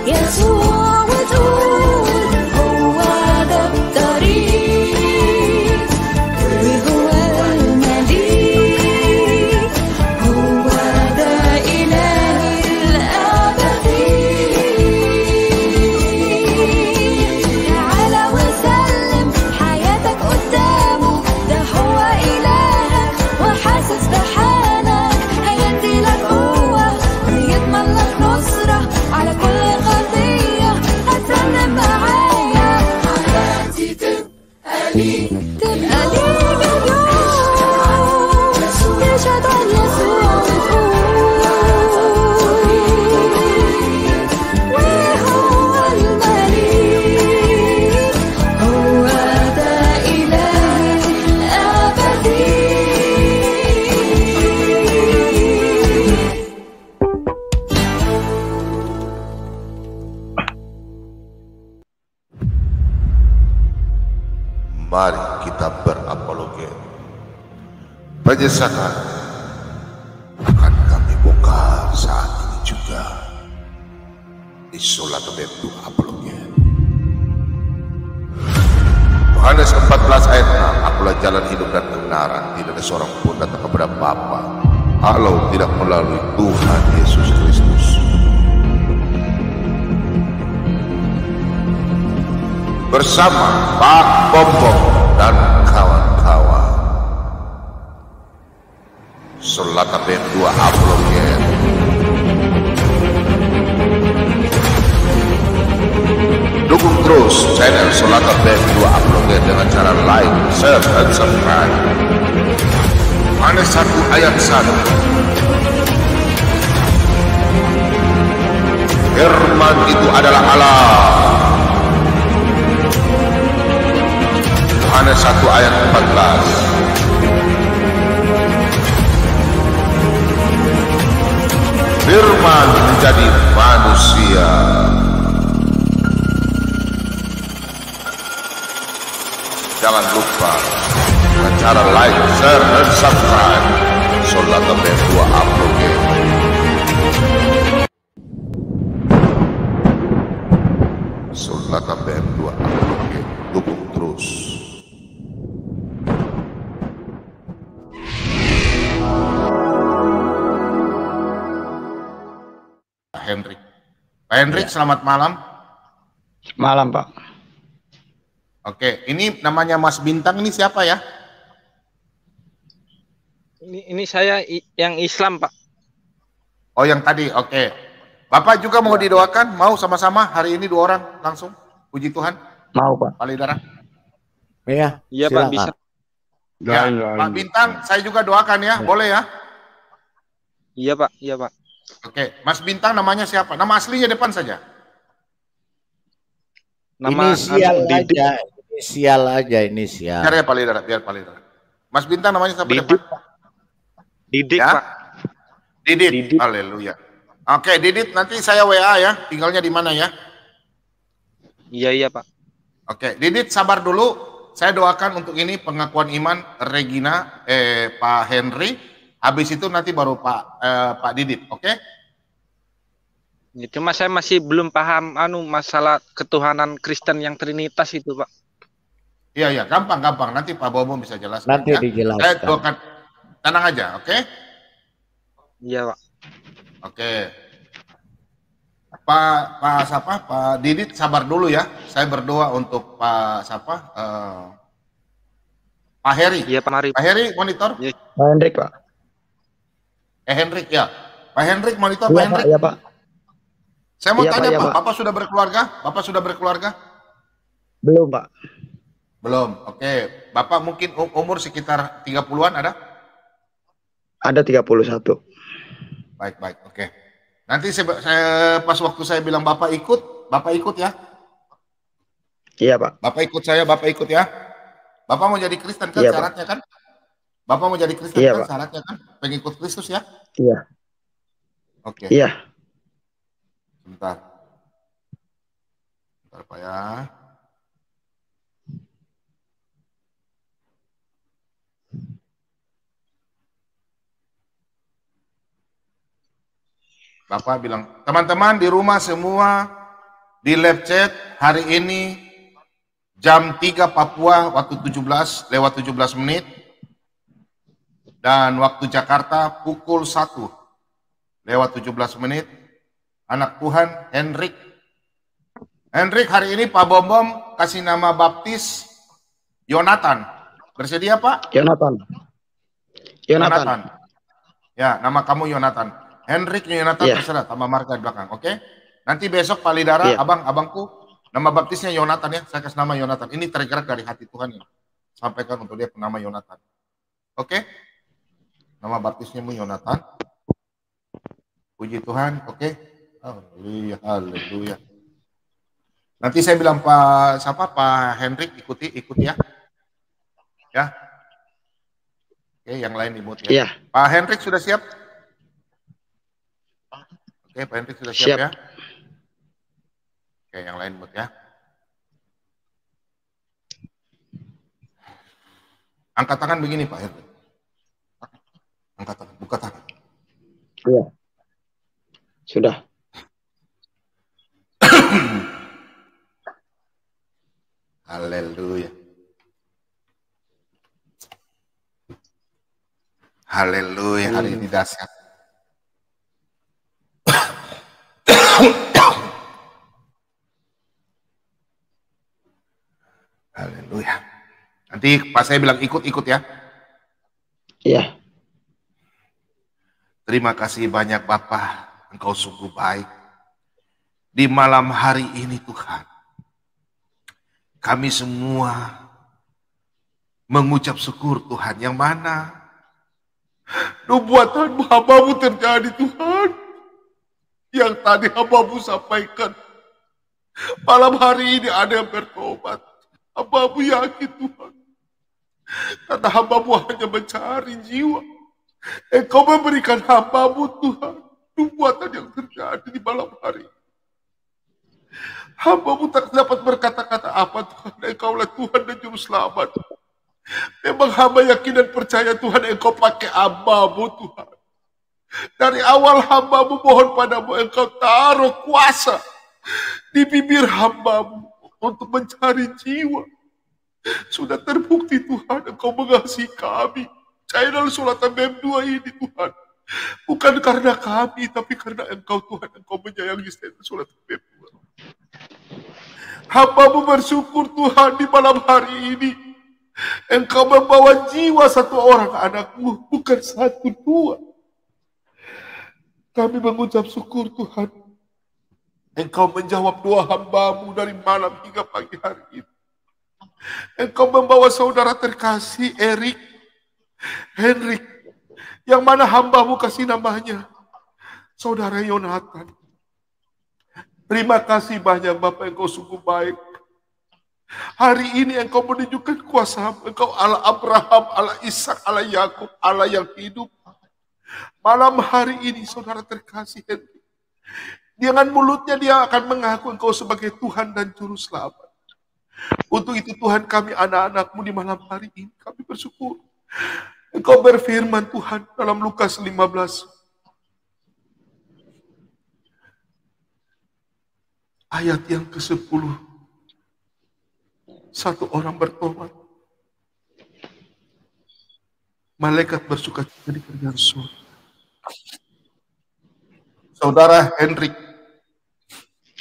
يسوع وجود هو ده الطريق وهو المليك هو ده إلهي الأبدي تعالى وسلم حياتك قدامه ده هو إلهك وحاسس بحالك هيدي لك قوة ويضمن لك نصرة على كل قضية هتسلم معايا حياتي تبقى ليك اليوم تشهد عن يسوع وهو المليك هو ده إلهي الأبدي Mari kita berapologet. Penyesakan akan kami bongkar saat ini juga di Solat Batu Apologet. Yohanes 14 ayat 6, akulah jalan hidup dan kebenaran, tidak ada seorang pun datang kepada Bapa kalau tidak melalui Tuhan Yesus Kristus. Bersama Pak Bombong dan kawan-kawan. Solat Batu Apologet. Dukung terus channel Solat Batu Apologet dengan cara like, share, dan subscribe. Yohanes 1 ayat 1. Firman itu adalah Allah. Yohanes 1 ayat 14. Firman menjadi manusia. Jangan lupa dengan cara like, share, dan subscribe Solat Batu Apologet. Solat Batu Apologet, dukung terus. Hendrik. Pak Hendrik, selamat malam. Malam, Pak. Oke, ini namanya Mas Bintang, ini siapa ya? Ini saya yang Islam, Pak. Oh, yang tadi, oke. Bapak juga mau didoakan? Mau sama-sama hari ini 2 orang langsung? Puji Tuhan. Mau, Pak. Pak Lidara. Iya, Iya, Pak, bisa. Ya, Pak Bintang, saya juga doakan ya, boleh ya? Iya, Pak. Iya, Pak. Oke, Mas Bintang namanya siapa? Nama aslinya depan saja. Nama inisial Didik. aja, inisial aja, inisial. Biar ya Pak Lidara, biar Pak Lidara. Mas Bintang namanya siapa Didik, depan? Pak. Didik, Ya? Pak. Didit. Didit. Haleluya. Oke, Didit, nanti saya WA ya, tinggalnya di mana ya? Iya, iya, Pak. Oke, Didit sabar dulu. Saya doakan untuk ini pengakuan iman Regina, Pak Henry. Habis itu nanti baru Pak Didit, oke? Ya, cuma saya masih belum paham masalah ketuhanan Kristen yang Trinitas itu, Pak. Iya, iya, gampang. Nanti Pak Bobo bisa jelaskan. Nanti ya. dijelaskan. Saya doakan, tenang aja, oke? Iya, Pak. Oke. Pak Didit sabar dulu ya. Saya berdoa untuk Pak Heri. Iya, Pak Mari. Pak Heri monitor. Iya. Pak Hendrik, Pak. Hendrik ya. Pak Hendrik monitor. Iya, Pak Pak. Hendrik. Iya, Pak. Saya mau Iya, tanya Pak, iya, Pak, Pak. Bapak sudah berkeluarga? Bapak sudah berkeluarga? Belum, Pak. Belum. Oke. Bapak mungkin umur sekitar 30-an ada? Ada 31. Baik. Oke. Nanti saya pas waktu saya bilang Bapak ikut ya. Iya, Pak. Bapak ikut ya. Bapak mau jadi Kristen kan Iya, Pak. syaratnya kan? Bapak mau jadi Kristen Iya, kan Pak. syaratnya kan? Pengikut Kristus ya? Iya. Oke. Iya. Bentar Pak ya. Bapak bilang, teman-teman di rumah semua di live chat hari ini jam 3 Papua waktu 17 lewat 17 menit dan waktu Jakarta pukul 1 lewat 17 menit. Anak Tuhan Hendrik. Hendrik, hari ini Pak Bom kasih nama baptis Yonatan. Bersedia Pak? Yonatan. Ya, nama kamu Yonatan. Hendrik Yonatan Iya. terserah, tambah marga di belakang, oke? Nanti besok Pak Lidara, Iya. abangku, nama baptisnya Yonatan ya. Saya kasih nama Yonatan. Ini tergerak dari hati Tuhan ya. Sampaikan untuk dia nama Yonatan. Oke? Nama baptisnya Yonatan. Puji Tuhan, oke? Haleluya, haleluya. Nanti saya bilang Pak Hendrik ikuti ya. Ya. Oke, yang lain di mute ya. Iya. Pak Hendrik sudah siap? Oke, Pak Hendrik sudah siap ya. Oke, yang lain mute ya. Angkat tangan begini Pak Hendrik. Angkat tangan, buka tangan. Iya. Sudah. Haleluya. Haleluya, hari ini dahsyat. Haleluya. Nanti pas saya bilang ikut ya. Iya. Terima kasih banyak Bapak, Engkau sungguh baik. Di malam hari ini Tuhan, kami semua mengucap syukur Tuhan, yang mana nubuatan hamba-Mu terjadi Tuhan. Yang tadi hamba-Mu sampaikan, malam hari ini ada yang bertobat. Hamba-Mu yakin Tuhan, karena hamba-Mu hanya mencari jiwa. Engkau memberikan hamba-Mu Tuhan nubuatan yang terjadi di malam hari. Hamba-Mu tak dapat berkata-kata apa Tuhan. Engkaulah Tuhan dan Juru Selamat. Memang hamba yakin dan percaya Tuhan, Engkau pakai hamba-Mu Tuhan. Dari awal hamba-Mu mohon padamu, Engkau taruh kuasa di bibir hamba-Mu untuk mencari jiwa. Sudah terbukti Tuhan, Engkau mengasihi kami. Channel Sulatan BEM2 ini Tuhan, bukan karena kami, tapi karena Engkau Tuhan, Engkau menyayangi channel Sulatan BEM2. Hamba-Mu bersyukur Tuhan di malam hari ini, Engkau membawa jiwa satu orang anak-Mu, bukan satu dua. Kami mengucap syukur Tuhan, Engkau menjawab doa hamba-Mu dari malam hingga pagi hari ini. Engkau membawa saudara terkasih Hendrik, yang mana hamba-Mu kasih namanya saudara Yonatan. Terima kasih banyak Bapak, Engkau sungguh baik. Hari ini Engkau menunjukkan kuasa, Engkau Allah Abraham, Allah Ishak, Allah Yakub, Allah yang hidup. Malam hari ini saudara terkasih Hendrik, dengan mulutnya dia akan mengaku Engkau sebagai Tuhan dan Juru Selamat. Untuk itu Tuhan, kami anak-anak-Mu di malam hari ini, kami bersyukur. Engkau berfirman Tuhan dalam Lukas 15. Ayat yang ke-10. Satu orang bertobat, malaikat bersukacita di kerajaan surga. Saudara Hendrik,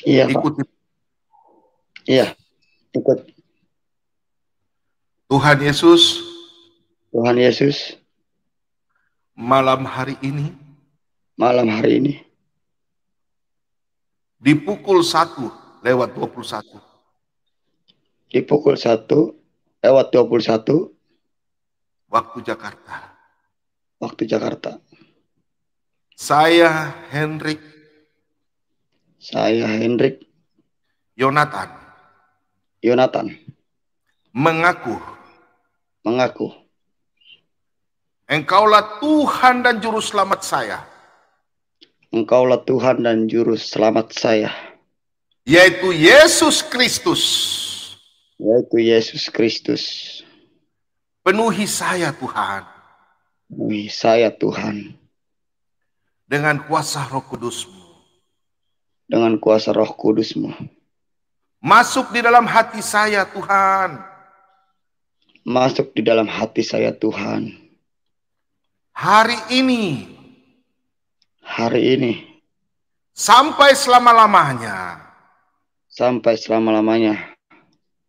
Iya, Pak. ikuti Iya. Ikut. Tuhan Yesus. Tuhan Yesus, Malam hari ini di pukul 1 lewat 21. di pukul 1 lewat 21 Waktu Jakarta. waktu Jakarta. Saya Hendrik Yonatan mengaku Engkaulah Tuhan dan Juru Selamat saya, Engkaulah Tuhan dan Juru Selamat saya, yaitu Yesus Kristus. Penuhi saya Tuhan Penuhi saya Tuhan dengan kuasa Roh Kudus-Mu. dengan kuasa Roh Kudus-Mu. Masuk di dalam hati saya, Tuhan. Masuk di dalam hati saya, Tuhan. Hari ini, sampai selama-lamanya,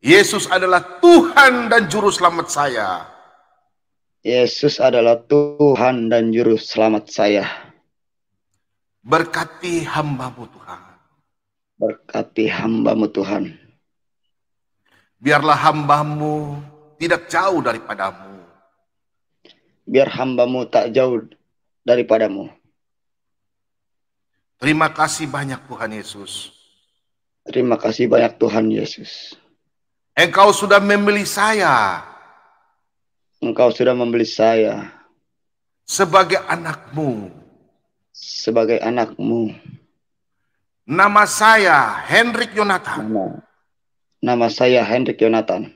Yesus adalah Tuhan dan Juru Selamat saya. Yesus adalah Tuhan dan Juru Selamat saya. Berkati hamba-Mu, Tuhan. Berkati hamba-Mu, Tuhan. Biarlah hamba-Mu tidak jauh daripadamu. Biar hamba-Mu tak jauh daripadamu. Terima kasih banyak Tuhan Yesus. Terima kasih banyak Tuhan Yesus. Engkau sudah memilih saya. Engkau sudah membeli saya. Sebagai anak-Mu. Sebagai anak-Mu. Nama saya Hendrik Yonatan. Nama saya Hendrik Yonatan.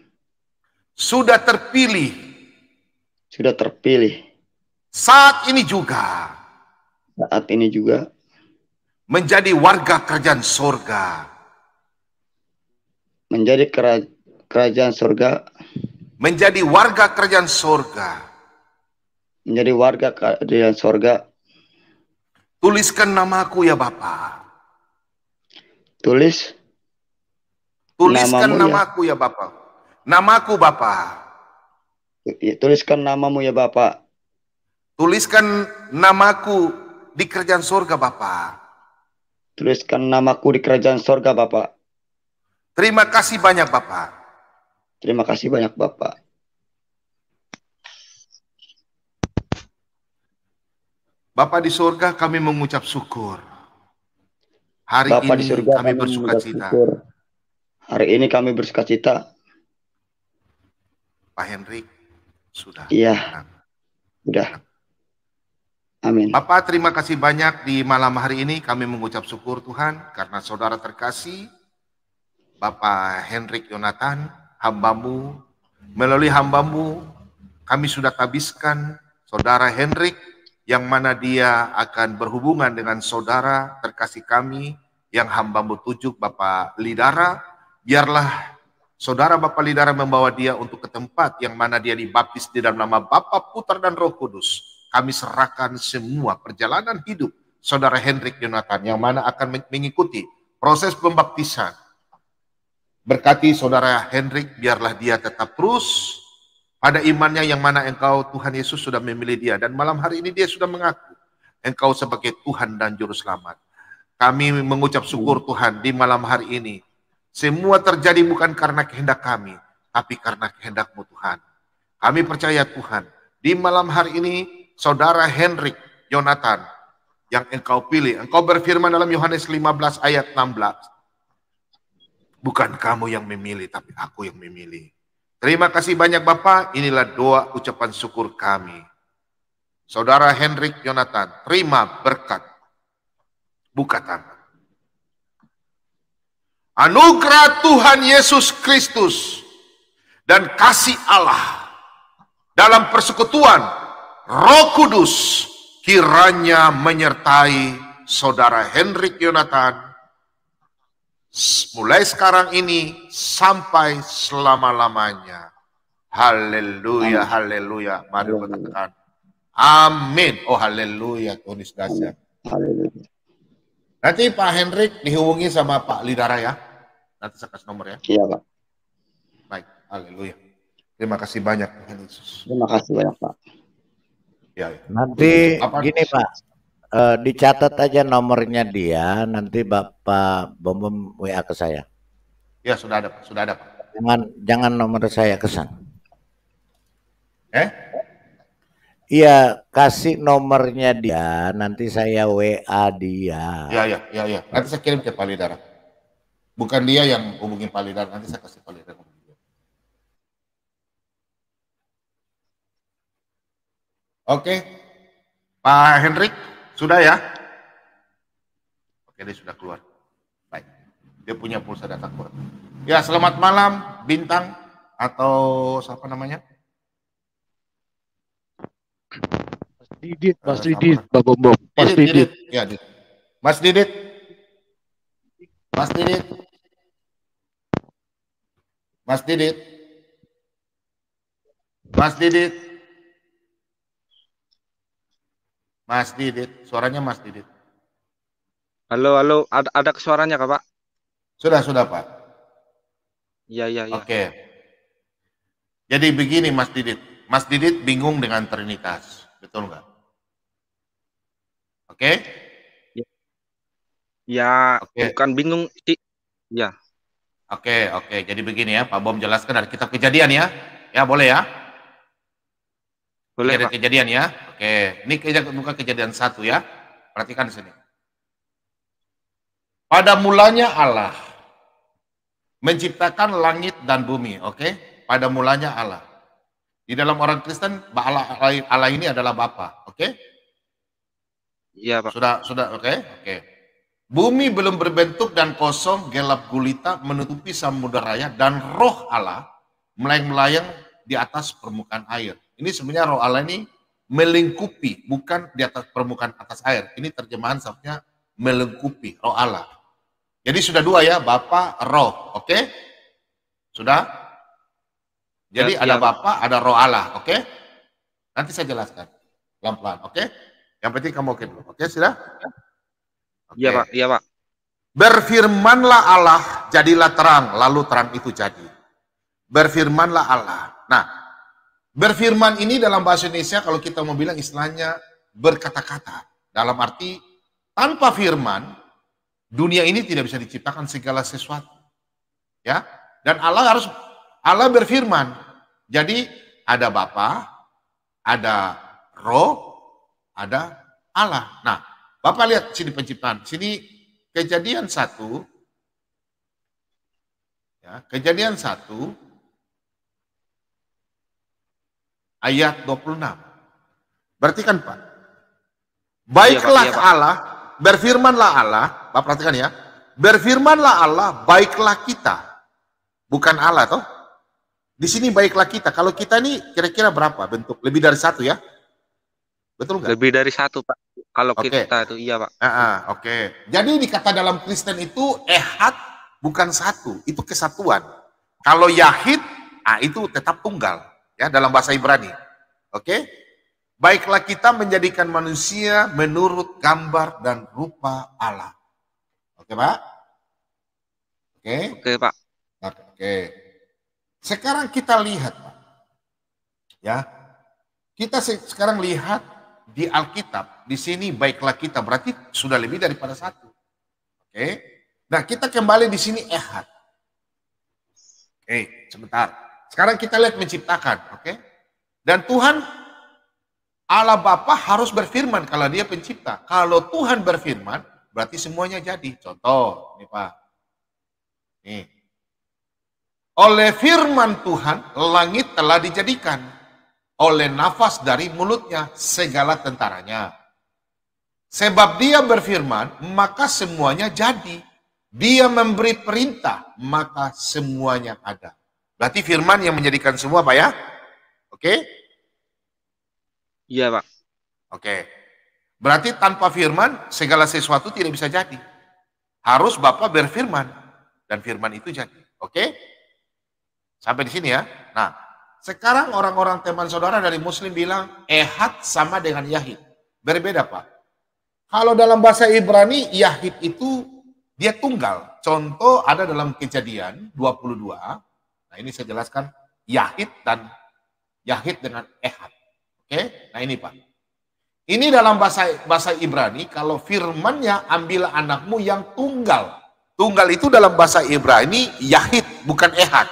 Sudah terpilih. Sudah terpilih. Saat ini juga. Saat ini juga. Menjadi warga kerajaan surga. Menjadi kerajaan surga. Menjadi warga kerajaan surga. Menjadi warga kerajaan surga. Tuliskan namaku ya Bapa. Tuliskan namaku ya Bapa. Namaku Bapa. Tuliskan namamu ya Bapa. Tuliskan namaku di kerajaan surga Bapa. Tuliskan namaku di kerajaan surga Bapa. Terima kasih banyak Bapa. Terima kasih banyak Bapak. Bapa di surga, kami mengucap syukur. Hari Bapa ini di surga, kami bersuka cita. Hari ini kami bersuka cita. Pak Hendrik sudah. Iya. Sudah. Amin. Bapak, terima kasih banyak di malam hari ini kami mengucap syukur Tuhan karena saudara terkasih Bapak Hendrik Yonatan, hamba-Mu, melalui hamba-Mu kami sudah tabiskan saudara Hendrik yang mana dia akan berhubungan dengan saudara terkasih kami yang hamba-Mu tujuk Bapak Lidara. Biarlah saudara Bapak Lidara membawa dia untuk ke tempat yang mana dia dibaptis di dalam nama Bapa, Putra dan Roh Kudus. Kami serahkan semua perjalanan hidup saudara Hendrik Yonatan yang mana akan mengikuti proses pembaptisan. Berkati saudara Hendrik, biarlah dia tetap terus pada imannya yang mana Engkau Tuhan Yesus sudah memilih dia. Dan malam hari ini dia sudah mengaku Engkau sebagai Tuhan dan Juru Selamat. Kami mengucap syukur Tuhan di malam hari ini. Semua terjadi bukan karena kehendak kami, tapi karena kehendak-Mu Tuhan. Kami percaya Tuhan, di malam hari ini saudara Hendrik Yonatan yang Engkau pilih. Engkau berfirman dalam Yohanes 15 ayat 16. Bukan kamu yang memilih, tapi aku yang memilih. Terima kasih banyak Bapak. Inilah doa ucapan syukur kami. Saudara Hendrik Yonatan, terima berkat. Buka tangan. Anugerah Tuhan Yesus Kristus dan kasih Allah dalam persekutuan Roh Kudus kiranya menyertai saudara Hendrik Yonatan mulai sekarang ini sampai selama-lamanya. Haleluya, haleluya. Mari kita katakan amin. Oh haleluya, Tuhan Yesus dahsyat. Haleluya. Nanti Pak Hendrik dihubungi sama Pak Lidara ya. Nanti saya kasih nomor ya. Iya Pak. Baik, haleluya. Terima kasih banyak Tuhan Yesus. Terima kasih banyak Pak. Ya, ya. Nanti gini Pak, dicatat aja nomornya dia, nanti Bapak Bom WA ke saya. Ya sudah ada Pak, sudah ada Pak. Jangan nomor saya kesan. Iya, kasih nomornya dia, nanti saya WA dia. Ya. Nanti saya kirim ke Pak Lidara. Bukan dia yang hubungi Pak Lidara, nanti saya kasih Pak Lidara. Oke, Pak Hendrik, sudah ya? Oke, dia sudah keluar. Baik, dia punya pulsa data kuat. Ya, selamat malam, Bintang, atau siapa namanya? Mas Didit, Pak Bom. Mas Didit. Ya, Mas Didit. Mas Didit. Mas Didit. Mas Didit. Mas Didit. Suaranya Mas Didit. Halo, halo. Ada suaranya kah, Pak? Sudah Pak. Iya, iya, iya. Oke. Jadi begini Mas Didit. Mas Didit bingung dengan Trinitas. Betul nggak? Oke? Ya, Oke. bukan bingung sih. Ya, Oke. Jadi begini ya, Pak Bom jelaskan dari kitab Kejadian ya. Ya, boleh ya? boleh, Pak. Kejadian ya. Oke, ini bukan Kejadian 1 ya. Perhatikan di sini. Pada mulanya Allah menciptakan langit dan bumi, oke? Pada mulanya Allah. Di dalam orang Kristen, Allah ini adalah Bapa, oke? Iya, Pak. Sudah, oke? Bumi belum berbentuk dan kosong, gelap gulita, menutupi samudera raya, dan roh Allah melayang-layang di atas permukaan air. Ini sebenarnya roh Allah ini melingkupi, bukan di atas permukaan atas air. Ini terjemahan sabnya melingkupi, roh Allah. Jadi sudah dua ya, Bapa, roh, oke? Sudah? Jadi Ya, ada iya, Pak. Bapa, ada roh Allah, oke? Nanti saya jelaskan, pelan-pelan, oke? Yang penting kamu oke dulu, oke? Sudah? Oke. Iya, Pak. Iya, Pak. Berfirmanlah Allah, jadilah terang, lalu terang itu jadi. Berfirmanlah Allah. Nah, berfirman ini dalam bahasa Indonesia kalau kita mau bilang istilahnya berkata-kata. Dalam arti tanpa firman, dunia ini tidak bisa diciptakan segala sesuatu. Ya, dan Allah berfirman. Jadi ada Bapa, ada Roh, ada Allah. Nah, Bapak lihat sini penciptaan. Sini Kejadian 1. Ya, Kejadian 1 ayat 26. Berarti kan Pak, baiklah Iya, Pak. Allah, berfirmanlah Allah, Bapak perhatikan ya, berfirmanlah Allah, baiklah kita. Bukan Allah toh. Di sini baiklah kita. Kalau kita ini kira-kira berapa bentuk? Lebih dari satu ya? Betul nggak? Lebih dari satu, Pak. Kalau Oke. kita itu, iya, Pak. Oke. Jadi dikata dalam Kristen itu ehad bukan satu, itu kesatuan. Kalau yahid, itu tetap tunggal ya dalam bahasa Ibrani. Oke? Baiklah kita menjadikan manusia menurut gambar dan rupa Allah. Oke, Pak? Oke? Oke, Pak. Oke. Sekarang kita lihat, Pak. Ya. Kita sekarang lihat di Alkitab, di sini baiklah kita, berarti sudah lebih daripada satu. Oke. Nah, kita kembali di sini ehad. Oke, sebentar. Sekarang kita lihat menciptakan, oke? Dan Tuhan Allah Bapa harus berfirman kalau dia pencipta. Kalau Tuhan berfirman, berarti semuanya jadi. Contoh, nih Pak. Nih. Oleh firman Tuhan, langit telah dijadikan. Oleh nafas dari mulutnya, segala tentaranya. Sebab dia berfirman, maka semuanya jadi. Dia memberi perintah, maka semuanya ada. Berarti firman yang menjadikan semua, Pak ya? Oke? Iya, Pak. Oke. Berarti tanpa firman, segala sesuatu tidak bisa jadi. Harus Bapak berfirman. Dan firman itu jadi. Oke? Sampai di sini ya. Nah, sekarang orang-orang teman saudara dari Muslim bilang ehad sama dengan yahid. Berbeda Pak. Kalau dalam bahasa Ibrani, yahid itu dia tunggal. Contoh ada dalam Kejadian 22. Nah ini saya jelaskan yahid dengan ehad. Oke, nah ini Pak. Ini dalam bahasa Ibrani, kalau firmannya ambil anakmu yang tunggal. Tunggal itu dalam bahasa Ibrani yahid, bukan ehad.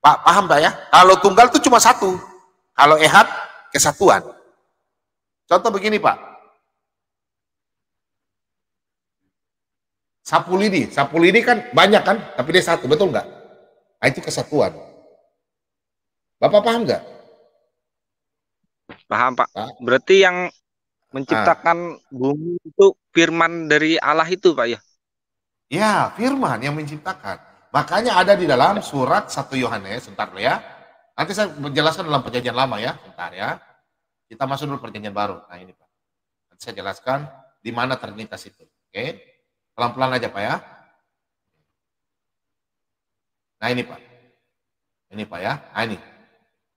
Pak, paham tak ya? Kalau tunggal itu cuma satu. Kalau ehad, kesatuan. Contoh begini Pak. Sapu lidi kan banyak kan, tapi dia satu, betul nggak? Nah, itu kesatuan. Bapak paham nggak? Paham, Pak. Pak? Berarti yang menciptakan bumi itu firman dari Allah itu, Pak ya? Ya, firman yang menciptakan. Makanya ada di dalam surat 1 Yohanes, sebentar ya. Nanti saya menjelaskan dalam perjanjian lama ya, sebentar ya. Kita masuk dulu perjanjian baru. Nah ini Pak. Nanti saya jelaskan di mana Trinitas itu. Oke. Pelan-pelan aja Pak ya. Nah ini Pak. Ini Pak ya. Nah, ini.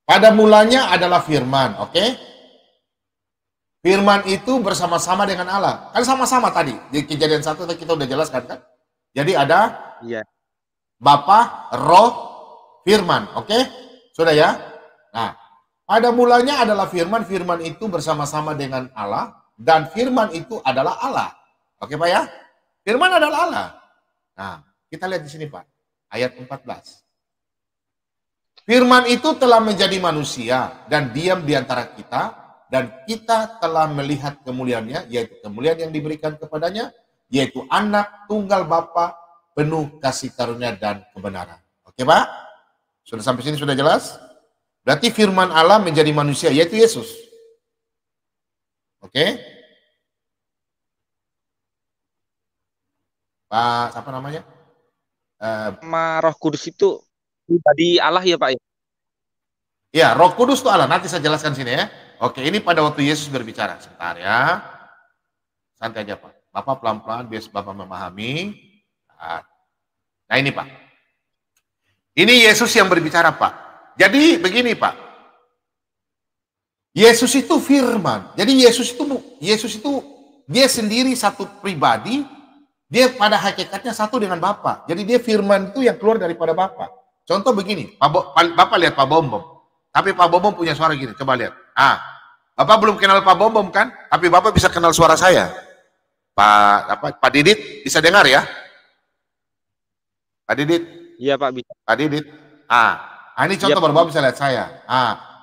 Pada mulanya adalah firman, oke? Firman itu bersama-sama dengan Allah. Kan sama-sama tadi. Di Kejadian 1 kita udah jelaskan kan? Jadi ada Iya. Bapa, Roh, Firman, oke? Sudah ya? Nah, pada mulanya adalah firman, firman itu bersama-sama dengan Allah, dan firman itu adalah Allah. Oke Pak ya? Firman adalah Allah. Nah, kita lihat di sini Pak, ayat 14. Firman itu telah menjadi manusia dan diam di antara kita, dan kita telah melihat kemuliaannya, yaitu kemuliaan yang diberikan kepadanya, yaitu anak tunggal Bapa, penuh kasih karunia dan kebenaran. Oke Pak? Sudah sampai sini sudah jelas? Berarti firman Allah menjadi manusia, yaitu Yesus. Oke? Pak, siapa namanya? Sama Roh Kudus itu pribadi Allah ya Pak ya? Ya, Roh Kudus itu Allah. Nanti saya jelaskan sini ya. Oke, ini pada waktu Yesus berbicara. Sebentar ya. Santai aja Pak. Bapak pelan-pelan, biar Bapak memahami. Nah ini Pak. Ini Yesus yang berbicara Pak. Jadi begini Pak. Yesus itu firman. Jadi Yesus itu dia sendiri satu pribadi. Dia pada hakikatnya satu dengan Bapa. Jadi dia firman itu yang keluar daripada Bapa. Contoh begini, Bapak lihat Pak Bombom. Tapi Pak Bombom punya suara gini, coba lihat. Bapak belum kenal Pak Bombom kan? Tapi Bapak bisa kenal suara saya. Pak Didit bisa dengar ya? Pak Didit? Iya Pak, bisa. Pak Didit? Ini contoh baru Bapak bisa lihat saya.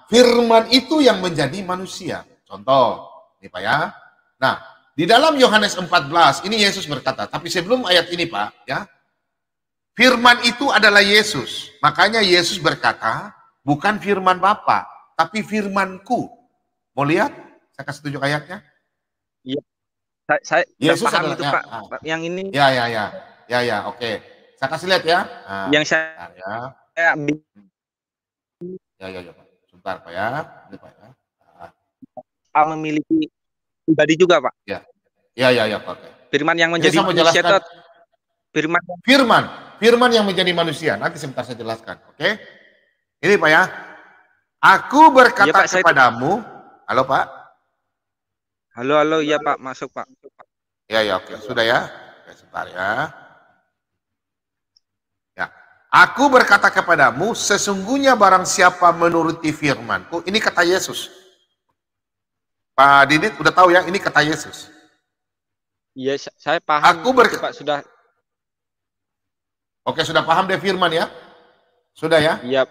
Firman itu yang menjadi manusia. Contoh, ini Pak ya. Nah, di dalam Yohanes 14, ini Yesus berkata, tapi sebelum ayat ini Pak, ya, firman itu adalah Yesus. Makanya Yesus berkata, bukan firman Bapa, tapi firmanku. Mau lihat? Saya kasih tunjuk ayatnya. Iya. Saya Yesus paham adalah, itu ya, Pak. Yang ini. Ya, oke. Saya kasih lihat ya. Yang saya Ya, Pak. Sebentar Pak ya. Ini Pak ya. Memiliki pribadi juga Pak. Ya, Pak. Oke. Firman yang menjadi manusia itu firman yang menjadi manusia. Nanti sebentar saya jelaskan. Oke. Ini Pak ya. Aku berkata Pak, kepadamu. Halo Pak. Halo, iya Pak, masuk Pak. Ya, oke. Sudah ya. Oke, sebentar ya. Ya. Aku berkata kepadamu, sesungguhnya barang siapa menuruti firmanku. Ini kata Yesus. Pak Didit udah tahu ya, ini kata Yesus. Iya, saya paham. Pak, sudah. Oke, sudah paham deh firman ya? Sudah ya? Iya,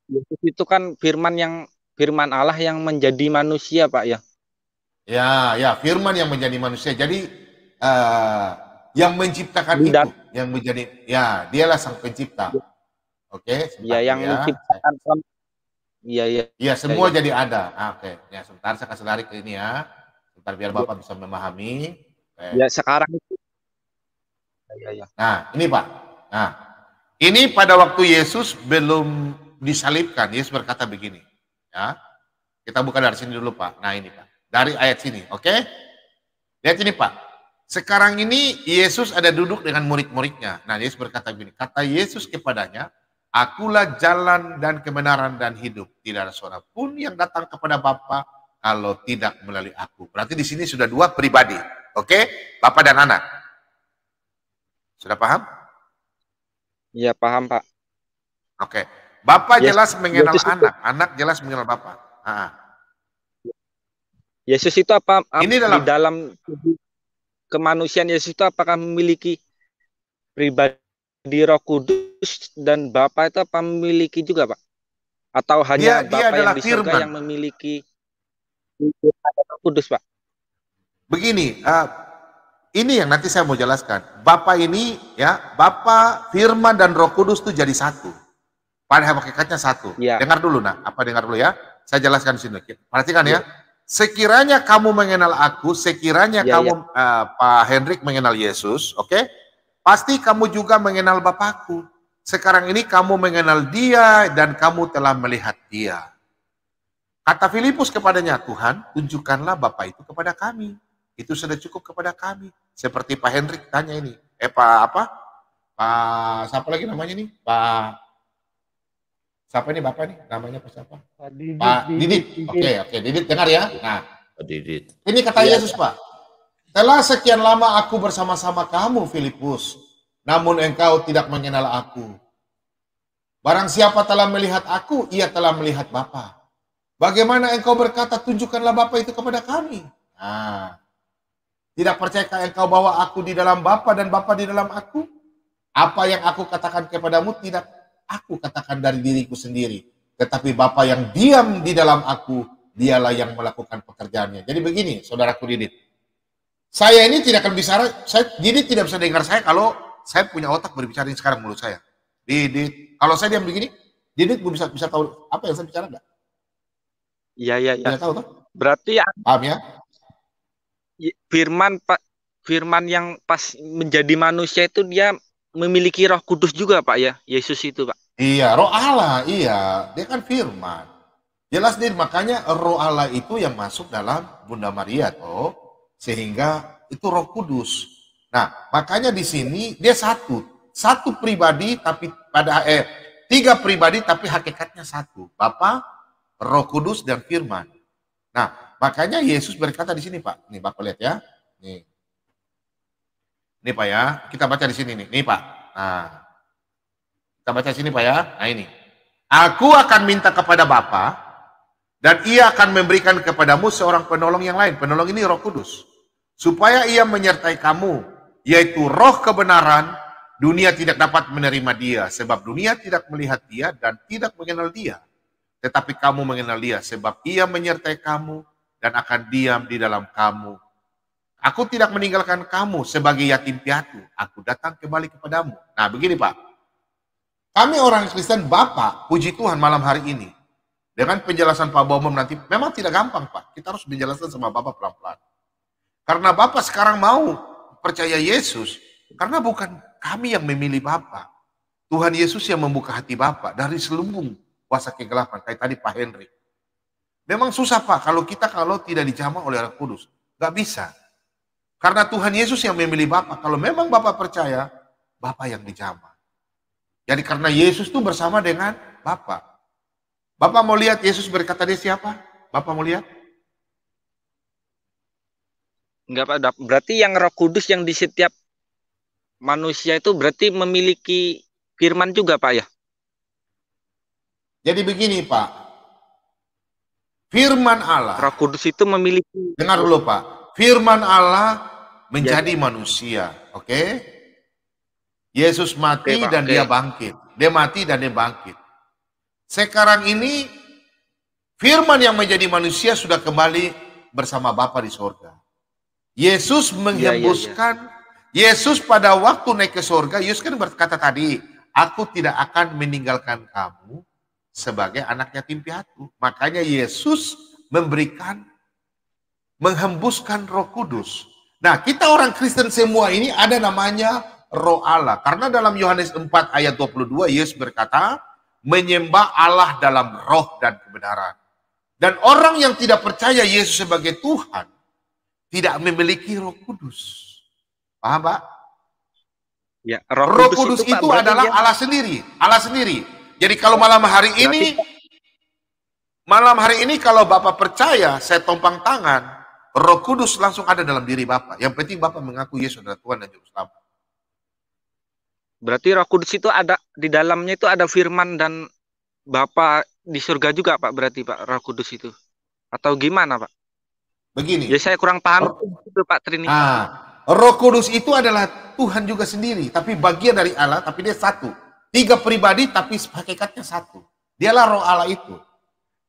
Yesus itu kan firman Allah yang menjadi manusia, Pak ya. Ya, firman yang menjadi manusia. Jadi yang menciptakan itu, yang menjadi, ya, dialah sang pencipta. Oke, iya, yang menciptakan. Iya, semua jadi ada. Oke. Ya, sebentar saya kasih lari ke ini ya. Sebentar biar Bapak bisa memahami. Ya, sekarang itu. Ya. Nah, ini Pak. Nah, ini pada waktu Yesus belum disalibkan, Yesus berkata begini. Ya. Kita buka dari sini dulu Pak. Nah, ini Pak. Dari ayat sini, oke? Lihat ini Pak. Sekarang ini Yesus ada duduk dengan murid-muridnya. Nah, Yesus berkata begini. Kata Yesus kepadanya, akulah jalan dan kebenaran dan hidup. Tidak ada seorang pun yang datang kepada Bapa kalau tidak melalui aku. Berarti di sini sudah dua pribadi. Oke? Bapa dan anak. Sudah paham? Iya, paham Pak. Oke. Bapa jelas mengenal anak. Anak jelas mengenal Bapa. Yesus itu apa? Ini di dalam kemanusiaan Yesus itu apakah memiliki pribadi Roh Kudus dan Bapa itu apa memiliki juga Pak? Atau hanya Bapa yang di surga yang memiliki Roh Kudus Pak? Begini, ini yang nanti saya mau jelaskan. Bapa ini ya, Bapa, Firman dan Roh Kudus itu jadi satu. Pada hakikatnya satu. Ya. Dengar dulu dengar dulu ya. Saya jelaskan di sini. Perhatikan ya. Sekiranya kamu mengenal aku, sekiranya kamu Pak Hendrik mengenal Yesus, oke? Pasti kamu juga mengenal Bapakku. Sekarang ini kamu mengenal Dia dan kamu telah melihat Dia. Kata Filipus kepadanya, Tuhan, tunjukkanlah Bapa itu kepada kami. Itu sudah cukup kepada kami. Seperti Pak Hendrik tanya ini. Pak siapa lagi namanya nih? Siapa ini Bapak nih? Namanya siapa? Didit, Pak Didit. Oke, Didit dengar ya. Nah, Didit. ini kata Yesus, Pak. Telah sekian lama aku bersama-sama kamu, Filipus, namun engkau tidak mengenal aku. Barang siapa telah melihat aku, ia telah melihat Bapa. Bagaimana engkau berkata, tunjukkanlah Bapa itu kepada kami? Nah, tidak percayakah engkau bahwa aku di dalam Bapa dan Bapa di dalam aku? Apa yang aku katakan kepadamu tidak aku katakan dari diriku sendiri, tetapi Bapa yang diam di dalam aku, dialah yang melakukan pekerjaannya. Jadi begini, saudaraku Didit. Saya ini tidak akan bicara, Didit tidak bisa dengar saya kalau saya punya otak berbicara ini sekarang mulut saya. Didit, kalau saya diam begini, Didit bisa tahu apa yang saya bicara enggak? Iya. Tidak tahu toh? Berarti Paham ya? Firman yang pas menjadi manusia itu dia memiliki Roh Kudus juga, Pak ya. Yesus itu, Pak. Iya, Roh Allah, iya. Dia kan firman. Jelas deh, makanya Roh Allah itu yang masuk dalam Bunda Maria toh, sehingga itu Roh Kudus. Nah, makanya di sini dia satu pribadi tapi tiga pribadi tapi hakikatnya satu. Bapa, Roh Kudus dan firman. Nah, makanya Yesus berkata di sini, Pak. Nih, Bapak lihat ya. Nih. Ini Pak ya, kita baca di sini nih. Nih Pak. Nah, kita baca di sini Pak ya. Nah ini. Aku akan minta kepada Bapa dan ia akan memberikan kepadamu seorang penolong yang lain. Penolong ini Roh Kudus. Supaya ia menyertai kamu, yaitu Roh kebenaran. Dunia tidak dapat menerima dia, sebab dunia tidak melihat dia dan tidak mengenal dia. Tetapi kamu mengenal dia, sebab ia menyertai kamu dan akan diam di dalam kamu. Aku tidak meninggalkan kamu sebagai yatim piatu. Aku datang kembali kepadamu. Nah begini Pak. Kami orang Kristen, Bapak, puji Tuhan malam hari ini. Dengan penjelasan Pak Bomom nanti, memang tidak gampang Pak. Kita harus menjelaskan sama Bapak pelan-pelan. Karena Bapak sekarang mau percaya Yesus. Karena bukan kami yang memilih Bapak. Tuhan Yesus yang membuka hati Bapak dari selubung kuasa kegelapan. Kayak tadi Pak Henry. Memang susah Pak kalau tidak dijamah oleh Roh Kudus. Gak bisa. Karena Tuhan Yesus yang memilih Bapak. Kalau memang Bapak percaya, Bapak yang dijamah. Jadi karena Yesus itu bersama dengan Bapak. Bapak mau lihat Yesus berkata dia siapa? Bapak mau lihat? Enggak Pak. Berarti yang Roh Kudus yang di setiap manusia itu berarti memiliki firman juga Pak ya? Jadi begini Pak. Firman Allah. Roh Kudus itu memiliki. Dengar dulu Pak. Firman Allah menjadi manusia, oke? Yesus mati dan dia bangkit. Dia mati dan dia bangkit. Sekarang ini firman yang menjadi manusia sudah kembali bersama Bapa di sorga. Yesus menghembuskan, Yesus pada waktu naik ke sorga, Yesus kan berkata tadi, aku tidak akan meninggalkan kamu sebagai anak yatim piatu. Makanya Yesus menghembuskan Roh Kudus. Nah, kita orang Kristen semua ini ada namanya Roh Allah. Karena dalam Yohanes 4 ayat 22, Yesus berkata, menyembah Allah dalam roh dan kebenaran. Dan orang yang tidak percaya Yesus sebagai Tuhan, tidak memiliki Roh Kudus. Paham, Pak? Ya, Roh Kudus itu adalah Allah sendiri. Allah sendiri. Jadi kalau malam hari ini kalau Bapak percaya, saya tompang tangan, Roh Kudus langsung ada dalam diri Bapak. Yang penting Bapak mengaku Yesus adalah Tuhan dan Juru Selamat. Berarti Roh Kudus itu ada di dalamnya itu ada firman dan Bapak di surga juga Pak berarti Pak Roh Kudus itu. Atau gimana Pak? Begini. Ya saya kurang paham itu Pak Trini. Roh Kudus itu adalah Tuhan juga sendiri, tapi bagian dari Allah, tapi dia satu. Tiga pribadi tapi hakikatnya satu. Dialah Roh Allah itu.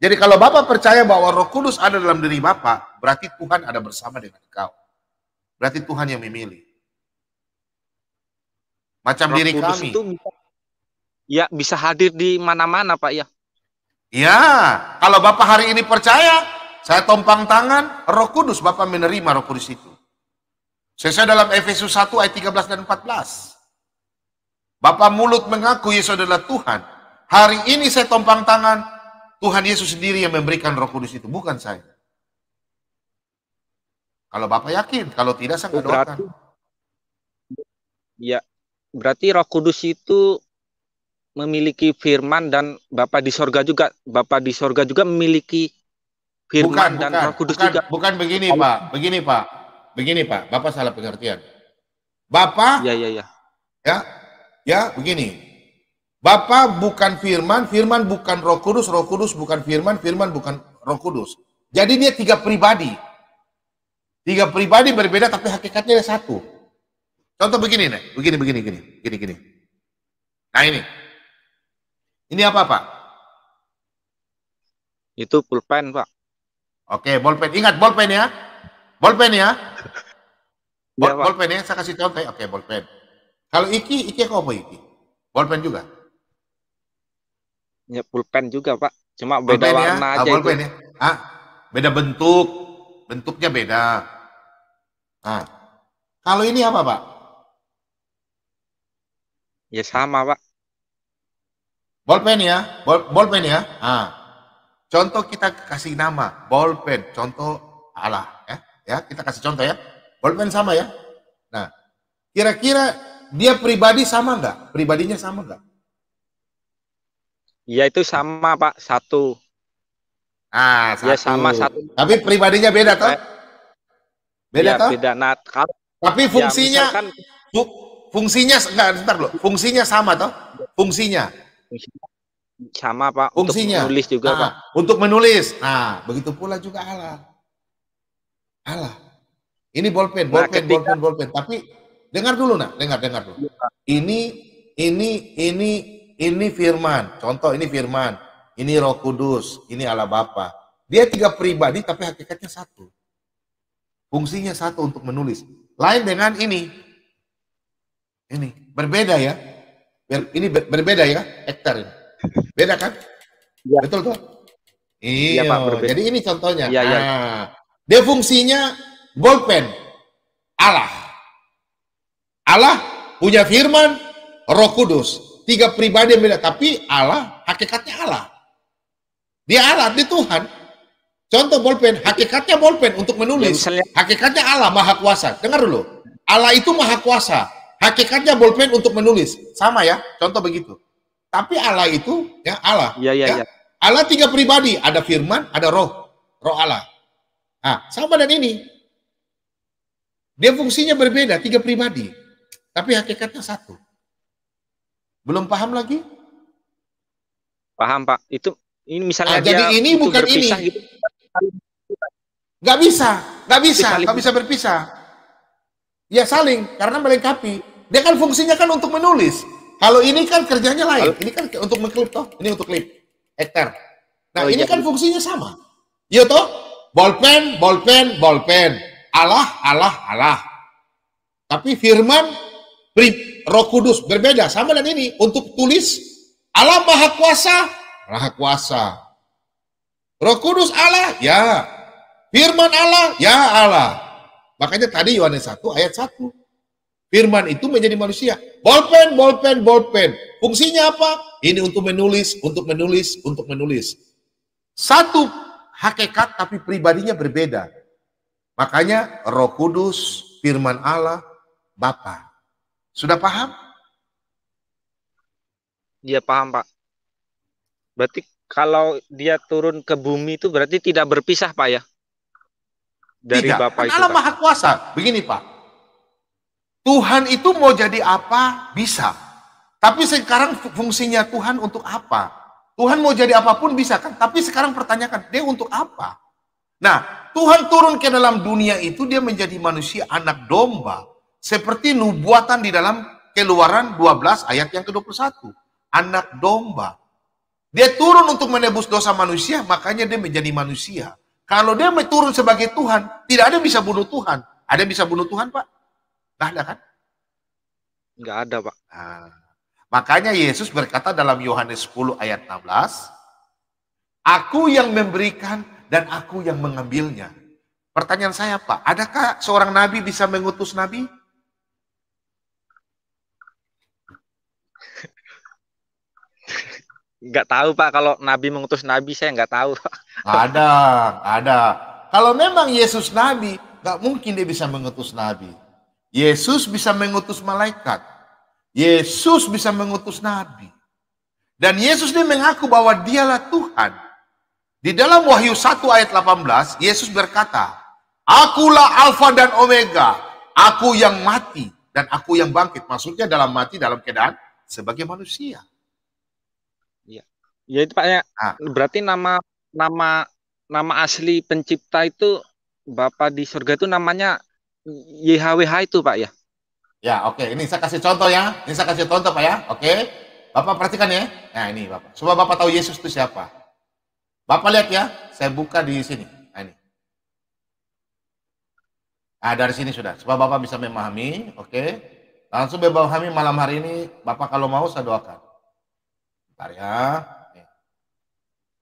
Jadi kalau Bapak percaya bahwa Roh Kudus ada dalam diri Bapak, berarti Tuhan ada bersama dengan engkau. Berarti Tuhan yang memilih. Macam Roh diri Kudus kami. Itu bisa hadir di mana-mana Pak ya. Ya, kalau Bapak hari ini percaya, saya tompang tangan, Roh Kudus, Bapak menerima Roh Kudus itu. Sesuai dalam Efesus 1 ayat 13 dan 14. Bapak mulut mengaku Yesus adalah Tuhan. Hari ini saya tompang tangan, Tuhan Yesus sendiri yang memberikan Roh Kudus itu, bukan saya. Kalau Bapak yakin, kalau tidak saya nggak doakan. Ya, berarti Roh Kudus itu memiliki firman dan Bapa di sorga juga. Bapa di sorga juga memiliki firman dan Roh Kudus juga. Bukan begini, Pak. Begini, Pak. Bapak salah pengertian. Bapak, ya, begini. Bapa bukan firman, firman bukan Roh Kudus bukan firman, firman bukan Roh Kudus. Jadi dia 3 pribadi. 3 pribadi berbeda tapi hakikatnya ada satu. Contoh begini nih, begini. Nah ini. Ini apa, Pak? Itu pulpen, Pak. Oke, bolpen. Ingat bolpen ya. Bolpen ya. Ya, Pak. Bolpen ya, saya kasih contoh ya. Oke, bolpen. Kalau iki apa iki? Bolpen juga. Ya, pulpen juga, Pak. Cuma beda bolpen warna ya? aja Bolpen itu. Ya? Beda bentuk. Bentuknya beda. Nah, kalau ini apa, Pak? Ya sama, Pak. Bolpen ya, bolpen ya. Contoh kita kasih nama bolpen, contoh Allah ya. Ya, kita kasih contoh ya. Bolpen sama ya. Nah, kira-kira dia pribadi sama nggak? Pribadinya sama nggak? Ya itu sama, Pak. Satu. Satu. Ya sama satu. Tapi pribadinya beda toh? Beda Ya, toh? beda. Nah, tapi fungsinya, misalkan, fungsinya enggak, bentar loh. Fungsinya sama toh? Fungsinya sama, Pak. Fungsinya Untuk menulis juga, Pak. Untuk menulis. Nah, begitu pula juga Allah. Ini bolpen. Tapi dengar dulu, dengar dulu. Ini firman. Contoh ini firman. Ini Roh Kudus. Ini Allah Bapa. Dia 3 pribadi tapi hakikatnya satu. Fungsinya satu untuk menulis. Lain dengan ini. Ini berbeda ya. Ini berbeda ya, hektar ini. Beda kan? Ya. Betul tuh? Iya, Pak, berbeda. Jadi ini contohnya. Ya. Dia fungsinya bolpen. Allah punya firman, Roh Kudus. 3 pribadi yang beda, tapi Allah hakikatnya Allah. Dia Allah, dia Tuhan. Contoh bolpen, hakikatnya bolpen untuk menulis. Ya, hakikatnya Allah Maha Kuasa. Dengar dulu. Allah itu Maha Kuasa. Hakikatnya bolpen untuk menulis. Sama ya, contoh begitu. Tapi Allah itu, ya Allah. Ya. Allah 3 pribadi. Ada firman, ada roh. Roh Allah. Sama dan ini. Dia fungsinya berbeda, 3 pribadi. Tapi hakikatnya satu. Belum paham lagi? Paham, Pak. Ini misalnya jadi ini bukan ini. Gitu. Gak bisa berpisah. Ya saling, karena melengkapi. Dia kan fungsinya kan untuk menulis. Kalau ini kan kerjanya lain. Ini kan untuk mengklip toh. Ini untuk klip. Hektar. Nah ini kan fungsinya sama. Iya toh? Bolpen. Allah. Tapi firman, Roh Kudus berbeda. Sama dan ini. Untuk tulis, Allah Maha Kuasa. Roh Kudus Allah, ya. Firman Allah, ya Allah. Makanya tadi Yohanes 1 ayat 1. Firman itu menjadi manusia. Bolpen. Fungsinya apa? Ini untuk menulis. Satu hakikat tapi pribadinya berbeda. Makanya Roh Kudus, firman Allah, Bapa. Sudah paham? Iya, paham, Pak. Berarti kalau dia turun ke bumi itu berarti tidak berpisah, Pak ya? Dari Tidak. Bapa itu, Allah Pak. Maha Kuasa. Begini, Pak. Tuhan itu mau jadi apa? Bisa. Tapi sekarang fungsinya Tuhan untuk apa? Tuhan mau jadi apapun bisa kan? Tapi sekarang pertanyakan, dia untuk apa? Nah, Tuhan turun ke dalam dunia itu, dia menjadi manusia anak domba. Seperti nubuatan di dalam Keluaran 12 ayat yang ke-21. Anak domba. Dia turun untuk menebus dosa manusia, makanya dia menjadi manusia. Kalau dia turun sebagai Tuhan, tidak ada yang bisa bunuh Tuhan. Ada yang bisa bunuh Tuhan, Pak? Nggak ada kan? Nggak ada, Pak. Makanya Yesus berkata dalam Yohanes 10 ayat 16, Aku yang memberikan dan aku yang mengambilnya. Pertanyaan saya, Pak, adakah seorang nabi bisa mengutus nabi? Nggak tahu, Pak. Kalau nabi mengutus nabi, saya nggak tahu. Ada. Kalau memang Yesus nabi, nggak mungkin dia bisa mengutus nabi. Yesus bisa mengutus malaikat. Yesus bisa mengutus nabi. Dan Yesus ini mengaku bahwa dialah Tuhan. Di dalam Wahyu 1 ayat 18, Yesus berkata, "Akulah Alfa dan Omega, aku yang mati dan aku yang bangkit." Maksudnya dalam mati dalam keadaan sebagai manusia. Ya, ya itu Pak ya. Berarti nama asli pencipta itu Bapa di surga itu namanya YHWH itu Pak ya? Ya, oke. Ini saya kasih contoh ya. Ini saya kasih contoh Pak ya. Oke. Bapak perhatikan ya. Nah ini Bapak. Supaya Bapak tahu Yesus itu siapa. Bapak lihat ya. Saya buka di sini. Nah ini. Nah dari sini sudah. Supaya Bapak bisa memahami. Oke. Langsung memahami malam hari ini. Bapak kalau mau saya doakan. Bentar ya.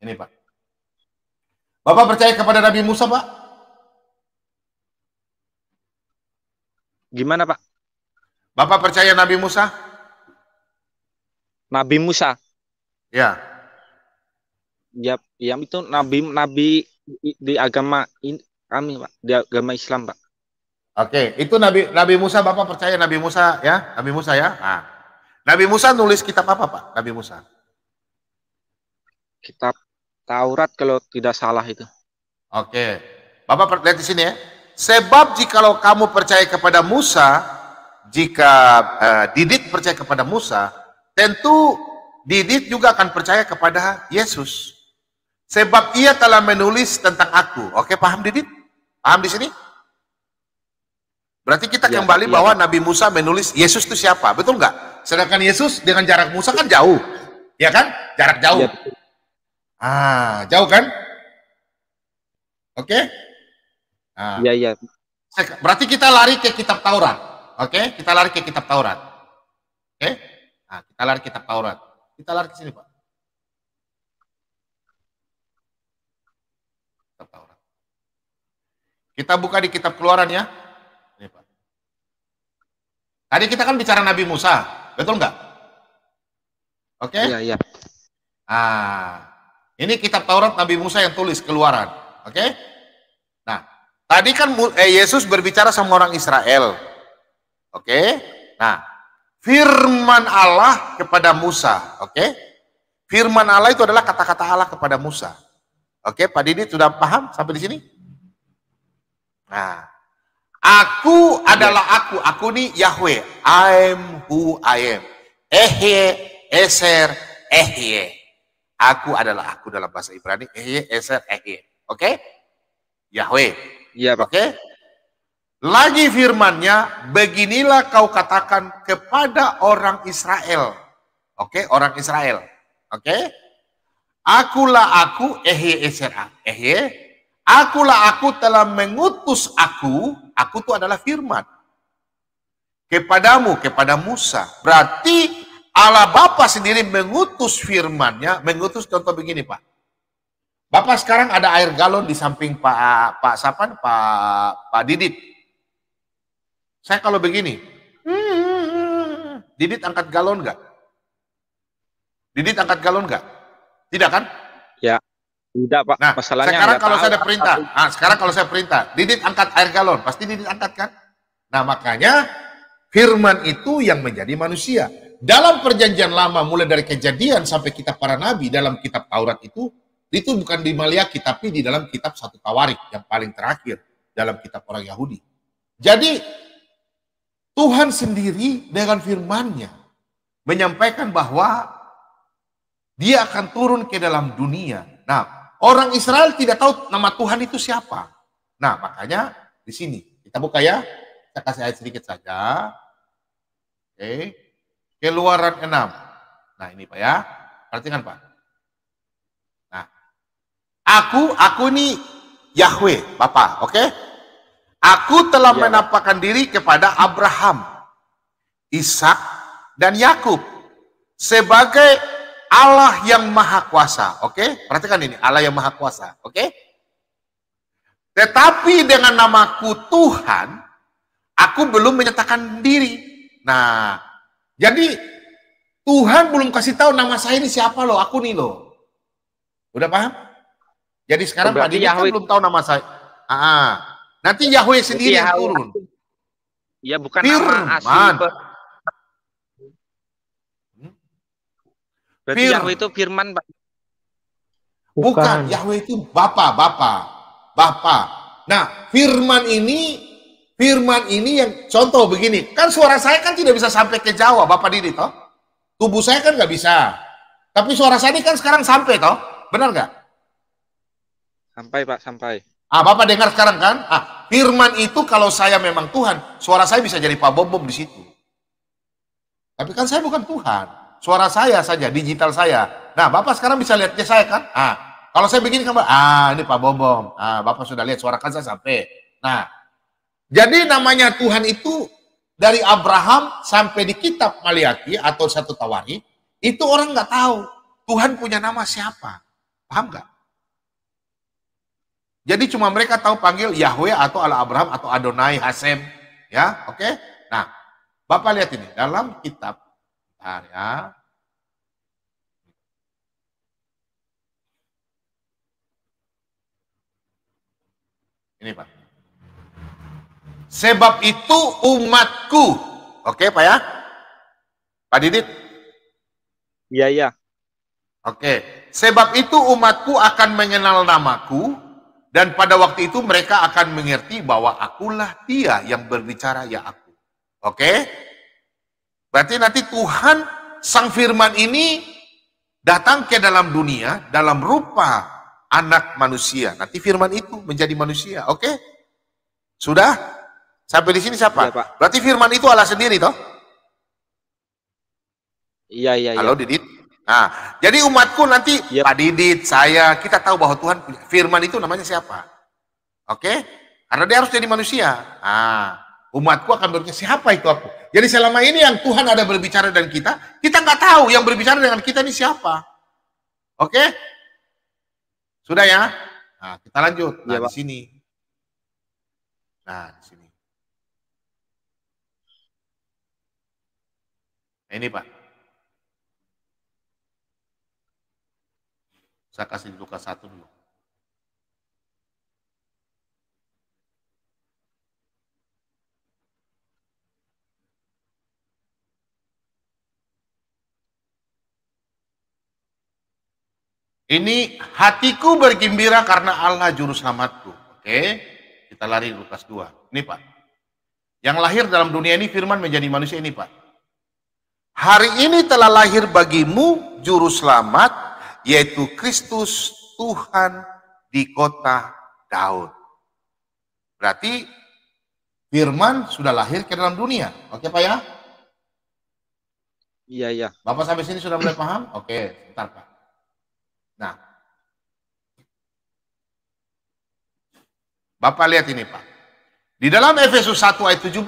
Ini Pak. Bapak percaya kepada Nabi Musa Pak? Gimana Pak? Bapak percaya Nabi Musa? Nabi Musa. Ya. Ya, yang itu nabi di agama kami Pak, di agama Islam Pak. Oke, itu Nabi Musa, Bapak percaya Nabi Musa ya? Nabi Musa ya? Nah. Nabi Musa nulis kitab apa Pak? Nabi Musa. Kitab Taurat kalau tidak salah itu. Oke. Bapak lihat di sini ya. Sebab jikalau kamu percaya kepada Musa, jika Didit percaya kepada Musa, tentu Didit juga akan percaya kepada Yesus. Sebab ia telah menulis tentang aku. Oke, paham Didit? Paham di sini? Berarti kita kembali bahwa Nabi Musa menulis Yesus itu siapa, betul nggak? Sedangkan Yesus dengan jarak Musa kan jauh, ya kan? Jarak jauh. Jauh kan? Oke? Iya, iya. Berarti kita lari ke kitab Taurat. Oke? Kita lari ke kitab Taurat. Oke? Nah, kita lari ke kitab Taurat. Kita lari ke sini, Pak. Kitab Taurat. Kita buka di kitab Keluaran ya. Ini, Pak. Tadi kita kan bicara Nabi Musa, betul nggak? Oke? Iya, iya. Ini kitab Taurat Nabi Musa yang tulis Keluaran. Oke? Nah, tadi kan Yesus berbicara sama orang Israel. Oke? Nah, firman Allah kepada Musa. Oke? Firman Allah itu adalah kata-kata Allah kepada Musa. Oke, Pak Didi sudah paham sampai di sini? Nah, aku adalah aku. Aku ini Yahweh. I'm who I am. Ehye, Eser, Ehye. Aku adalah aku dalam bahasa Ibrani. Ehye, Eser, Ehye. Oke? Yahweh. Iya, Pak. Oke? Lagi firmannya, beginilah kau katakan kepada orang Israel. Oke, orang Israel. Oke? Akulah aku, Ehye, Eser, Ehye. Akulah aku telah mengutus aku itu adalah firman. Kepadamu, kepada Musa. Berarti Allah Bapa sendiri mengutus firmannya, mengutus contoh begini Pak. Bapak sekarang ada air galon di samping Pak Didit. Saya kalau begini, Didit angkat galon nggak? Didit angkat galon nggak? Tidak kan? Ya, tidak Pak. Nah, masalahnya sekarang kalau tahu, saya ada perintah, sekarang kalau saya perintah, Didit angkat air galon, pasti Didit angkat kan? Nah makanya firman itu yang menjadi manusia. Dalam perjanjian lama mulai dari Kejadian sampai kitab para nabi dalam kitab Taurat itu bukan di Maliaki tapi di dalam kitab 1 Tawarik yang paling terakhir dalam kitab orang Yahudi. Jadi Tuhan sendiri dengan firman-Nya menyampaikan bahwa Dia akan turun ke dalam dunia. Nah, orang Israel tidak tahu nama Tuhan itu siapa. Nah, makanya di sini kita buka ya. Saya kasih ayat sedikit saja. Oke. Keluaran 6. Nah, ini Pak ya. Perhatikan Pak. Nah, aku ini Yahweh, Bapak, oke? Aku telah menampakkan diri kepada Abraham, Ishak, dan Yakub sebagai Allah yang Maha Kuasa, oke? Perhatikan ini, Allah yang Maha Kuasa, oke? Tetapi dengan namaku Tuhan, aku belum menyatakan diri. Nah, jadi Tuhan belum kasih tahu nama saya ini siapa loh, aku nih loh. Udah paham? Jadi sekarang Pak Didi kan belum tahu nama saya. Nanti Yahweh sendiri yang turun. Ya bukan nama asli. Berarti Yahweh itu firman, Pak. Bukan, Yahweh itu Bapa. Nah, firman ini yang contoh begini, kan suara saya kan tidak bisa sampai ke Jawa, Bapak Didi toh. Tubuh saya kan nggak bisa. Tapi suara saya ini kan sekarang sampai toh, benar nggak? Sampai, Pak, sampai. Bapak dengar sekarang kan? Firman itu kalau saya memang Tuhan, suara saya bisa jadi Pak Bom di situ. Tapi kan saya bukan Tuhan. Suara saya saja, digital saya. Nah, Bapak sekarang bisa lihatnya saya kan? Kalau saya begini kan, ini Pak Bom. Bapak sudah lihat suara kan saya sampai. Nah, jadi namanya Tuhan itu dari Abraham sampai di kitab Maliaki atau 1 Tawarik, itu orang nggak tahu Tuhan punya nama siapa. Paham nggak? Jadi cuma mereka tahu panggil Yahweh atau Allah Abraham atau Adonai Hasem. Ya, oke? Nah, Bapak lihat ini dalam kitab ya. Ini Pak. Sebab itu umatku. Oke Pak ya? Pak Didit? Iya. Oke. Sebab itu umatku akan mengenal namaku, dan pada waktu itu mereka akan mengerti bahwa akulah dia yang berbicara ya aku. Oke? Berarti nanti Tuhan Sang Firman ini datang ke dalam dunia dalam rupa anak manusia. Nanti Firman itu menjadi manusia. Oke? Sudah? Sampai di sini siapa? Iya, Pak. Berarti Firman itu Allah sendiri toh? Iya. Halo Didit. Nah, jadi umatku nanti Yep. Pak Didit, saya, kita tahu bahwa Tuhan punya Firman itu namanya siapa? Oke? Karena dia harus jadi manusia. Umatku akan bertanya, siapa itu aku? Jadi selama ini yang Tuhan ada berbicara dengan kita nggak tahu yang berbicara dengan kita ini siapa. Oke? Sudah ya? Nah, kita lanjut. Nah, Iya, di Pak. sini. Nah, di sini. Nah, ini Pak. Saya kasih di Lukas 1 dulu. Ini hatiku bergembira karena Allah juru selamatku. Oke, kita lari Lukas 2. Ini Pak. Yang lahir dalam dunia ini firman menjadi manusia ini Pak. Hari ini telah lahir bagimu juru selamat, yaitu Kristus Tuhan di kota Daud. Berarti firman sudah lahir ke dalam dunia. Oke Pak ya? Iya. Bapak sampai sini sudah mulai paham? Oke, sebentar Pak. Nah, Bapak lihat ini Pak. Di dalam Efesus 1 ayat 17,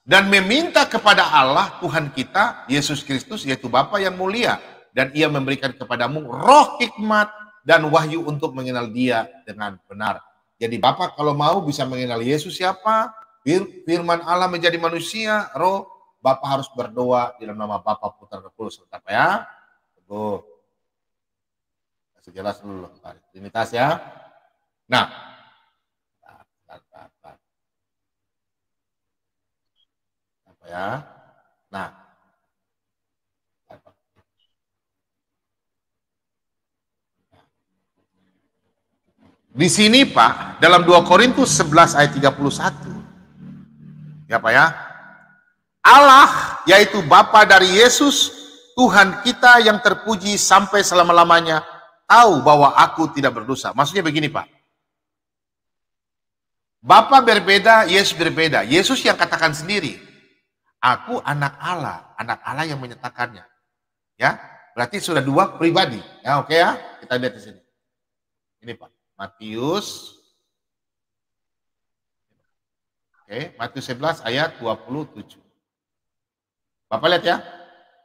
dan meminta kepada Allah Tuhan kita, Yesus Kristus, yaitu Bapa yang mulia, dan ia memberikan kepadamu roh hikmat dan wahyu untuk mengenal dia dengan benar. Jadi Bapak kalau mau bisa mengenal Yesus siapa, firman Allah menjadi manusia, roh, Bapak harus berdoa dalam nama Bapa, Putra, dan Roh Kudus. Apa ya? Tuh. Kasih jelas dulu, Trinitas ya. Nah, apa ya? Nah, di sini Pak, dalam 2 Korintus 11 ayat 31. Ya Pak ya. Allah yaitu Bapa dari Yesus, Tuhan kita yang terpuji sampai selama-lamanya, tahu bahwa aku tidak berdosa. Maksudnya begini Pak. Bapa berbeda, Yesus berbeda. Yesus yang katakan sendiri, aku anak Allah yang menyatakannya. Ya, berarti sudah dua pribadi. Ya, oke ya, kita lihat di sini. Ini Pak, Matius. Oke, Matius 11 ayat 27. Bapak lihat ya.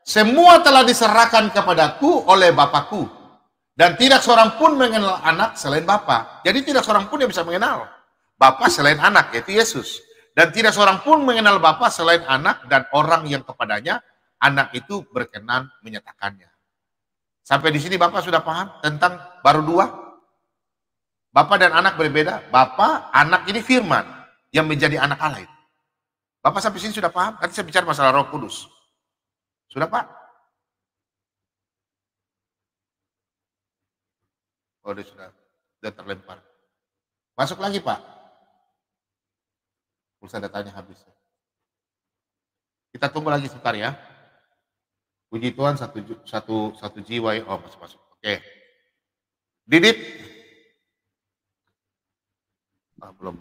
Semua telah diserahkan kepadaku oleh Bapakku, dan tidak seorang pun mengenal anak selain Bapa. Jadi tidak seorang pun yang bisa mengenal Bapa selain anak, yaitu Yesus. Dan tidak seorang pun mengenal Bapa selain anak dan orang yang kepadanya anak itu berkenan menyatakannya. Sampai di sini Bapak sudah paham tentang baru dua? Bapa dan anak berbeda. Bapa, anak ini firman yang menjadi anak Allah itu. Bapak sampai sini sudah paham? Nanti saya bicara masalah Roh Kudus. Sudah Pak? Oh, dia sudah terlempar. Masuk lagi, Pak. Pulsa datanya habis. Kita tunggu lagi sebentar ya. Puji Tuhan, satu jiwa. Oh, masuk. Oke. Didit. Belum.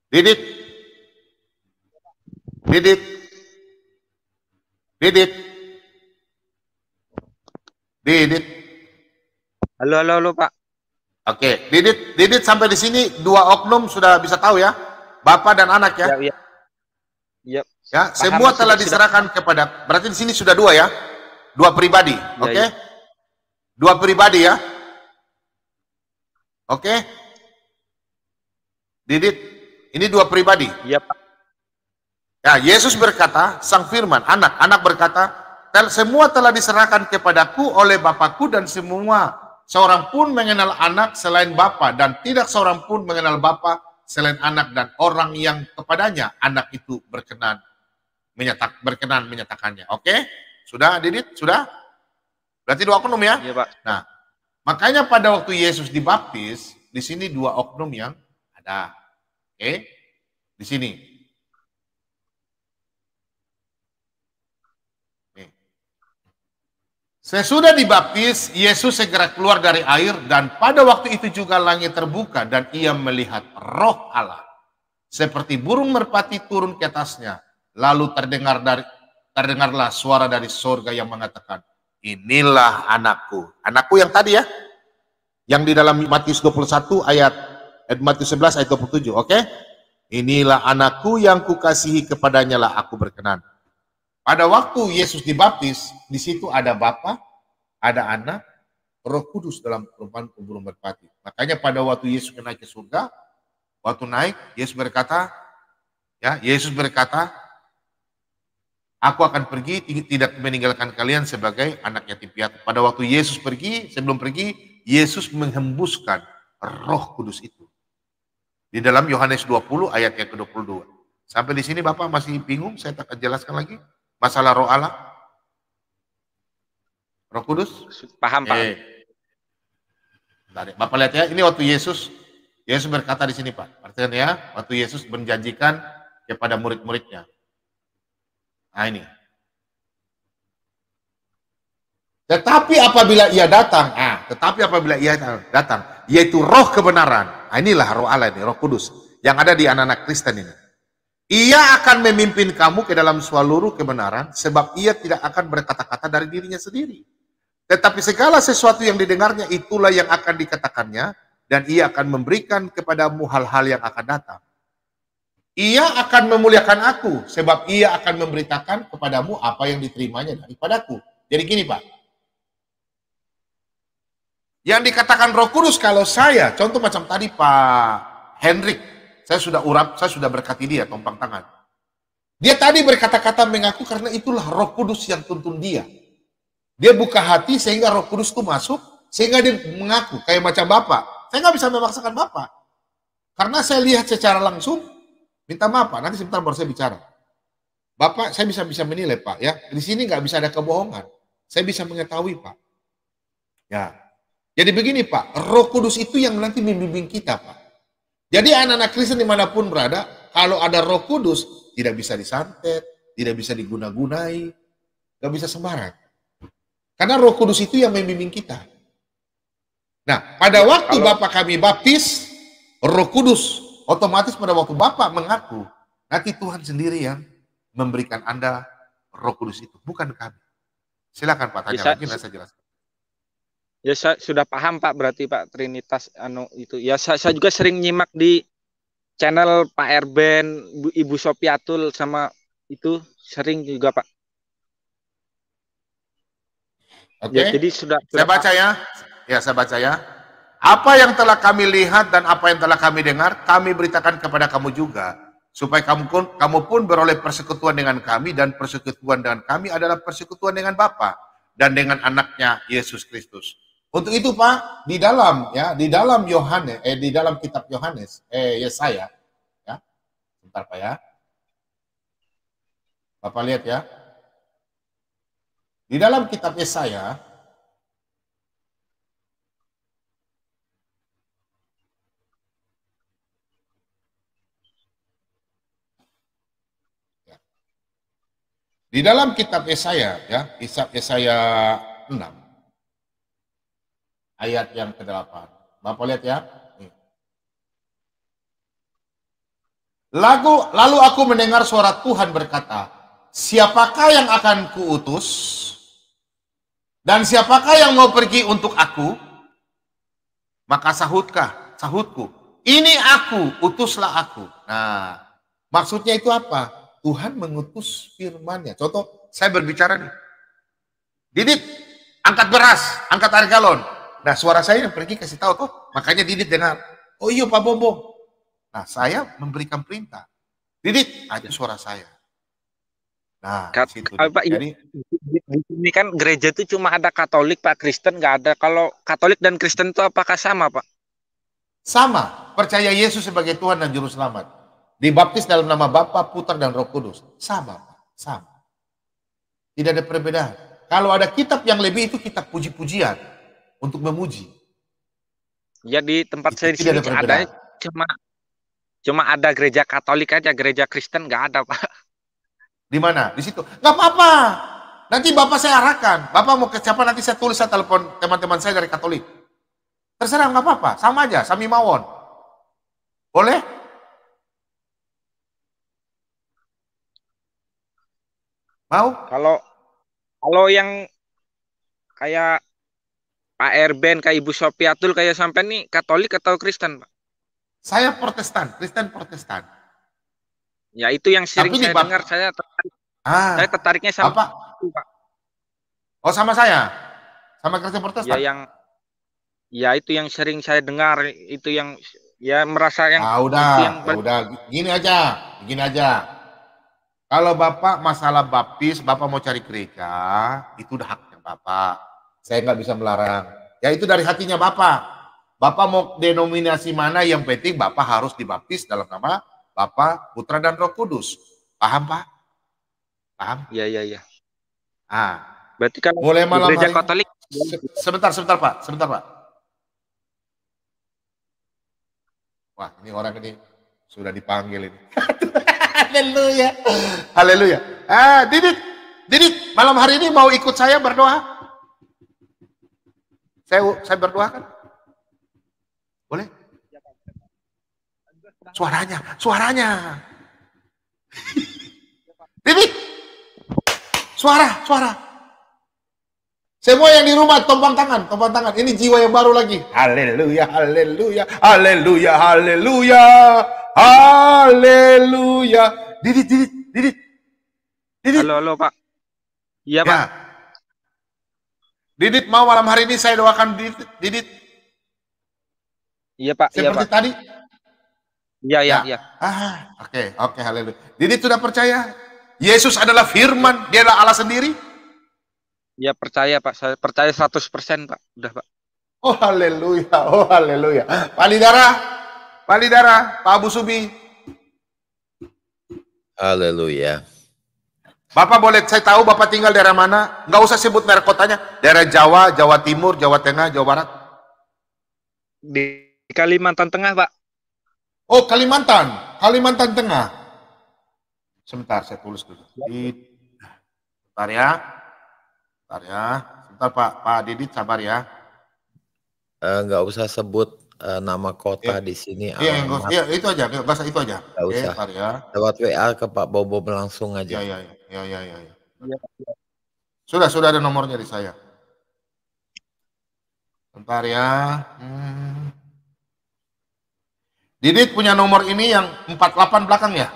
Didit. Halo Pak. Oke, Didit sampai di sini 2 oknum sudah bisa tahu ya, bapak dan anak ya. Iya. Ya, semua telah diserahkan kepada. Berarti di sini sudah 2 ya, 2 pribadi, oke? Ya. 2 pribadi ya, oke? Didit, ini 2 pribadi. Iya Pak. Ya, Yesus berkata, Sang Firman, anak berkata, semua telah diserahkan kepadaku oleh Bapakku dan semua seorang pun mengenal anak selain Bapa dan tidak seorang pun mengenal Bapa selain anak dan orang yang kepadanya anak itu berkenan menyatakannya. Oke? Sudah, Didit? Sudah? Berarti 2 oknum ya? Iya, Pak. Nah, makanya pada waktu Yesus dibaptis, di sini 2 oknum yang ada. Oke? Di sini. Nih. Sesudah dibaptis, Yesus segera keluar dari air dan pada waktu itu juga langit terbuka dan ia melihat Roh Allah seperti burung merpati turun ke atasnya. Lalu terdengarlah suara dari surga yang mengatakan, inilah anakku. Anakku yang tadi ya, yang di dalam Matius 21 Matius 11 ayat 27, oke? Inilah anakku yang kukasihi, kepadanya lah aku berkenan. Pada waktu Yesus dibaptis, di situ ada Bapa, ada Anak, Roh Kudus dalam perumpamaan burung merpati. Makanya pada waktu Yesus naik ke surga, waktu naik, Yesus berkata, aku akan pergi, tidak meninggalkan kalian sebagai anak yatim piatu. Pada waktu Yesus pergi, sebelum pergi, Yesus menghembuskan Roh Kudus itu. Di dalam Yohanes 20 ayat yang ke-22. Sampai di sini Bapak masih bingung? Saya akan jelaskan lagi masalah Roh Allah. Roh Kudus? Paham, Pak. Bapak lihat ya, ini waktu Yesus berkata di sini, Pak. Artinya ya, waktu Yesus menjanjikan kepada murid-muridnya. Nah ini. Tetapi apabila ia datang, yaitu Roh kebenaran. Nah, inilah Roh Allah ini, Roh Kudus yang ada di anak-anak Kristen ini. Ia akan memimpin kamu ke dalam seluruh kebenaran, sebab ia tidak akan berkata-kata dari dirinya sendiri. Tetapi segala sesuatu yang didengarnya itulah yang akan dikatakannya, dan ia akan memberikan kepadamu hal-hal yang akan datang. Ia akan memuliakan aku, sebab ia akan memberitakan kepadamu apa yang diterimanya daripadaku. Jadi gini Pak, yang dikatakan Roh Kudus, kalau saya, contoh macam tadi Pak Hendrik, saya sudah berkati dia, tompang tangan. Dia tadi berkata-kata mengaku karena itulah Roh Kudus yang tuntun dia. Dia buka hati sehingga Roh Kudus itu masuk, sehingga dia mengaku, kayak macam Bapak. Saya nggak bisa memaksakan Bapak. Karena saya lihat secara langsung, minta maaf Pak, nanti sebentar baru saya bicara. Bapak, saya bisa menilai Pak ya. Di sini nggak bisa ada kebohongan. Saya bisa mengetahui Pak. Ya. Jadi begini Pak, Roh Kudus itu yang nanti membimbing kita Pak. Jadi anak-anak Kristen dimanapun berada, kalau ada Roh Kudus, tidak bisa disantet, tidak bisa diguna-gunai, nggak bisa sembarang. Karena Roh Kudus itu yang membimbing kita. Nah, pada waktu Bapak kami baptis, Roh Kudus, otomatis pada waktu Bapak mengaku, nanti Tuhan sendiri yang memberikan Anda Roh Kudus itu, bukan kami. Silakan Pak, tanya lagi, saya jelaskan. Ya, saya sudah paham Pak, berarti Pak Trinitas itu. Ya, saya juga sering nyimak di channel Pak Erben, Ibu Sopiatul sama itu sering juga Pak. Oke. Ya, jadi sudah saya baca ya. Ya, saya baca ya. Apa yang telah kami lihat dan apa yang telah kami dengar, kami beritakan kepada kamu juga, supaya kamu pun beroleh persekutuan dengan kami, dan persekutuan dengan kami adalah persekutuan dengan Bapa dan dengan anaknya Yesus Kristus. Untuk itu Pak, di dalam Yohanes, di dalam kitab Yohanes, Yesaya, ya, sebentar Pak ya, Bapak lihat ya, di dalam kitab Yesaya, Di dalam kitab Yesaya, ya, kitab Yesaya 6, ayat yang ke-8. Bapak lihat ya. Nih. Lalu aku mendengar suara Tuhan berkata, siapakah yang akan kuutus? Dan siapakah yang mau pergi untuk aku? Maka sahutku, ini aku, utuslah aku. Nah, maksudnya itu apa? Tuhan mengutus firman-Nya. Contoh, saya berbicara nih. Didit, angkat beras, angkat air galon. Nah, suara saya yang pergi kasih tahu tuh. Makanya Didit dengar. Oh iya Pak Bobo. Nah, saya memberikan perintah. Didit, ada suara saya. Nah, di situ. Pak, Jadi di sini kan gereja itu cuma ada Katolik, Pak, Kristen nggak ada. Kalau Katolik dan Kristen itu apakah sama, Pak? sama, percaya Yesus sebagai Tuhan dan Juru Selamat. Dibaptis dalam nama Bapa, Putra, dan Roh Kudus. Sama, sama. Tidak ada perbedaan. Kalau ada kitab yang lebih itu kitab puji-pujian untuk memuji. Ya di tempat saya di Tidak sini ada perbedaan. adanya cuma ada gereja Katolik aja, gereja Kristen nggak ada, Pak. Di mana? Di situ. Nggak apa-apa. Nanti Bapak saya arahkan. Bapak mau ke siapa nanti saya tulis, saya telepon teman-teman saya dari Katolik. Terserah, nggak apa-apa. Sama aja, sami mawon. Boleh? Mau? Kalau yang kayak Pak Erben, kayak Ibu Sopiatul, kayak sampai nih Katolik atau Kristen, Pak? Saya Protestan, Kristen Protestan. Ya itu yang sering Tapi saya dengar, saya tertariknya sama Bapak. itu, Pak. Oh, sama saya. Sama Kristen Protestan. Ya itu yang sering saya dengar, itu yang ya merasa yang udah gini aja. Kalau Bapak masalah baptis, Bapak mau cari gereja, itu udah haknya Bapak. Saya nggak bisa melarang. Ya itu dari hatinya Bapak. Bapak mau denominasi mana, yang penting Bapak harus dibaptis dalam nama Bapa, Putra, dan Roh Kudus. Paham, Pak? Paham? Iya. Ah, berarti kalau mulai malam gereja hari, Katolik sebentar Pak. Wah, ini orang ini sudah dipanggil ini. Haleluya. Didit, malam hari ini mau ikut saya berdoa? Saya berdoa kan? Boleh? Suaranya. Didit, suara. Semua yang di rumah tompang tangan. Ini jiwa yang baru lagi. Haleluya. Didit. Halo, Pak. Iya, Pak. Ya. Didit mau malam hari ini saya doakan Didit. Iya, Pak. Seperti tadi. Iya. Oke, haleluya. Didit sudah percaya Yesus adalah firman, dia adalah Allah sendiri? Ya percaya, Pak. Saya percaya 100%, Pak. Udah, Pak. Oh haleluya. Pak Lidara, Pak Abu Subi. Haleluya. Bapak boleh saya tahu Bapak tinggal daerah mana? Nggak usah sebut merek kotanya. Daerah Jawa, Jawa Timur, Jawa Tengah, Jawa Barat. Di Kalimantan Tengah, Pak. Oh, Kalimantan Tengah. Sebentar, saya tulis dulu. Sebentar ya. Sebentar Pak Didit, sabar ya. Nggak usah sebut nama kota di sini. Iya, itu aja. Bahasa itu aja. Nggak usah. Sebentar ya. Lewat WA ke Pak Bobo langsung aja. Iya. Sudah ada nomornya di saya. Sebentar ya. Didit punya nomor ini yang 48 belakang ya?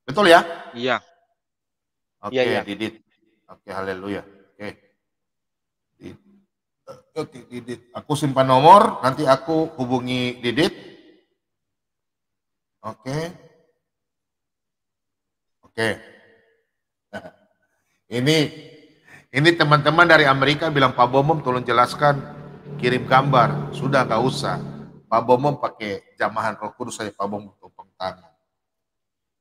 Betul ya? Iya. Oke, Iya. Didit. Oke, haleluya. Oke, Didit. Aku simpan nomor, nanti aku hubungi Didit. Oke. Ini teman-teman dari Amerika bilang, Pak Bomom tolong jelaskan, kirim gambar. Sudah, nggak usah. Pak Bomom pakai jamahan Roh Kudus saja, Pak Bomom topeng tangan.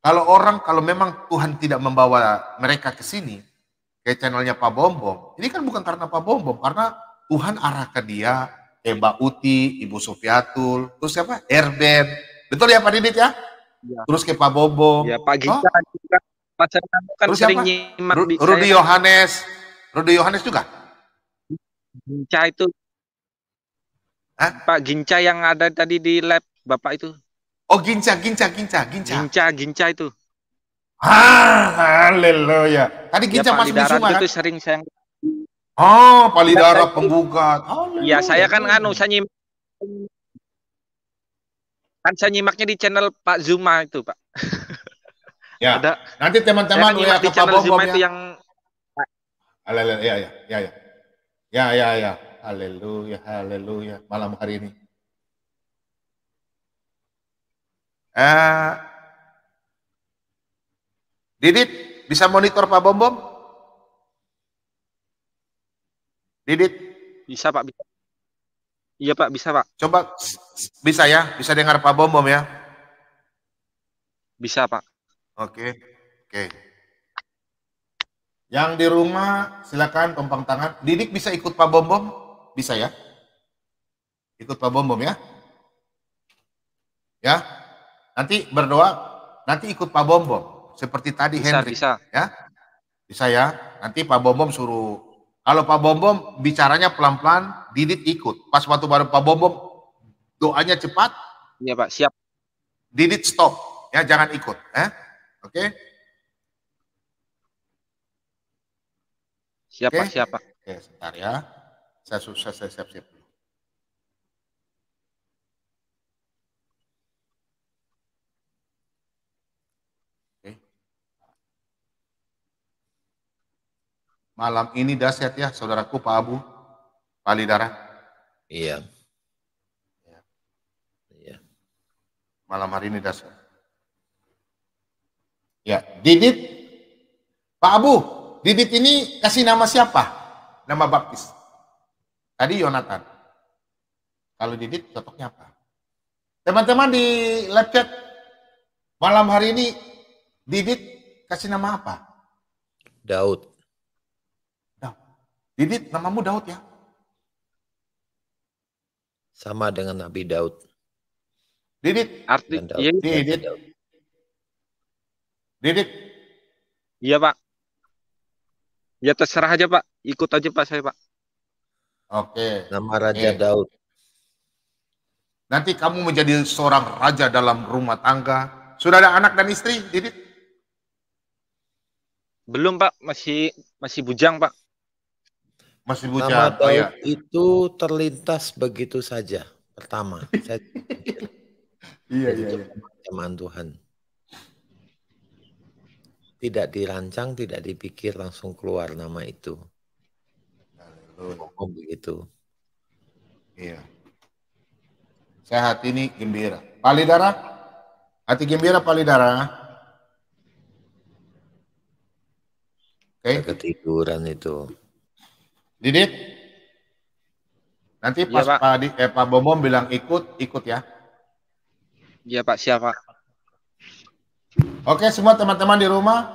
Kalau memang Tuhan tidak membawa mereka ke sini, ke channelnya Pak Bomom, ini kan bukan karena Pak Bomom, karena Tuhan arahkan dia, Mbak Uti, Ibu Sofiatul, terus siapa? Erben. Betul ya Pak Didit ya? Ya. Terus ke Pak Bobo. Ya, Pak Gita juga. Pak Fernando kan Terus sering siapa? nyimak di Rudy saya kan Yohanes. Rudy Yohanes juga? Ginca itu, Hah? Pak Ginca yang ada tadi di lab Bapak itu. Oh, Ginca. Ginca itu. Haleluya. Tadi Ya Ginca Pak masuk di Lidaran Suma itu kan? tuh sering saya. Oh, Palidara penggugat. Ya saya kan Haleluya. saya nyimak, kan saya nyimaknya di channel Pak Zuma itu Pak. Ya, Ada nanti saya teman-teman kan WA nyimak ke di Pak channel Bom Zuma itu ya. yang Haleluya, ya. Haleluya. Malam hari ini. Didit, bisa monitor Pak Bom? Didit, bisa Pak, bisa. Iya Pak, bisa Pak. coba bisa ya? Bisa dengar Pak Bom ya? Bisa Pak. Oke. Yang di rumah silakan tumpang tangan. Didik bisa ikut Pak Bom? Bisa ya? Ikut Pak Bom ya? Ya. Nanti berdoa, nanti ikut Pak Bom. Seperti tadi Henry. Bisa. Ya. Bisa ya? Nanti Pak Bom suruh. Kalau Pak Bom bicaranya pelan-pelan, Didit ikut. Pas waktu baru Pak Bom doanya cepat. Iya Pak, siap. Didit stop. Ya, jangan ikut. Oke? Siap Oke? Pak, siap Pak. Oke, sebentar ya. Saya siap-siap dulu. Oke. Malam ini dahsyat ya, saudaraku Pak Abu, Pak Lidara. Iya. Malam hari ini dahsyat. Ya, Didit. Pak Abu, Didit ini kasih nama siapa? Nama baptis. Tadi Yonatan. Kalau Didit cocoknya apa? Teman-teman di live chat, malam hari ini Didit kasih nama apa? Daud. Didit, namamu Daud ya? Sama dengan Nabi Daud. Didit. Arti Dan Daud. iya, Didit. iya Pak. Ya terserah aja Pak. Ikut aja Pak saya Pak. Oke. Nama Raja Daud. Nanti kamu menjadi seorang raja dalam rumah tangga. Sudah ada anak dan istri, Didit? Belum Pak, masih bujang Pak. Masih Nama bujang. Daud itu terlintas begitu saja. Pertama, saya Iya. Teman Tuhan. Tidak dirancang, tidak dipikir, langsung keluar nama itu. Oh, begitu. Iya. Saya hati ini gembira. Pak Lidara? Hati gembira Pak Lidara? Oke. Ketiduran itu. Didit? Nanti pas Iya, Pak Bom bilang ikut ya. Iya Pak, siap Pak. Oke, semua teman-teman di rumah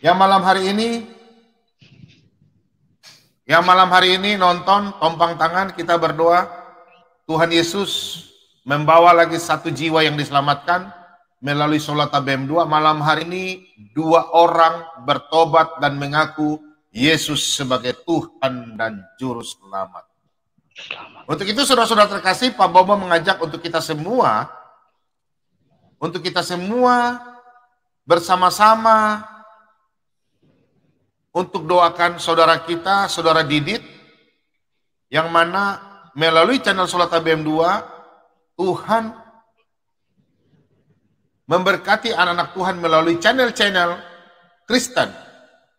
yang malam hari ini nonton tompang tangan, kita berdoa Tuhan Yesus membawa lagi satu jiwa yang diselamatkan melalui sholat ABM 2. Malam hari ini 2 orang bertobat dan mengaku Yesus sebagai Tuhan dan Juru Selamat. Untuk itu saudara-saudara terkasih, Pak Bobo mengajak untuk kita semua bersama-sama untuk doakan saudara kita, saudara Didit, yang mana melalui channel Sholat ABM 2, Tuhan memberkati anak-anak Tuhan melalui channel-channel Kristen,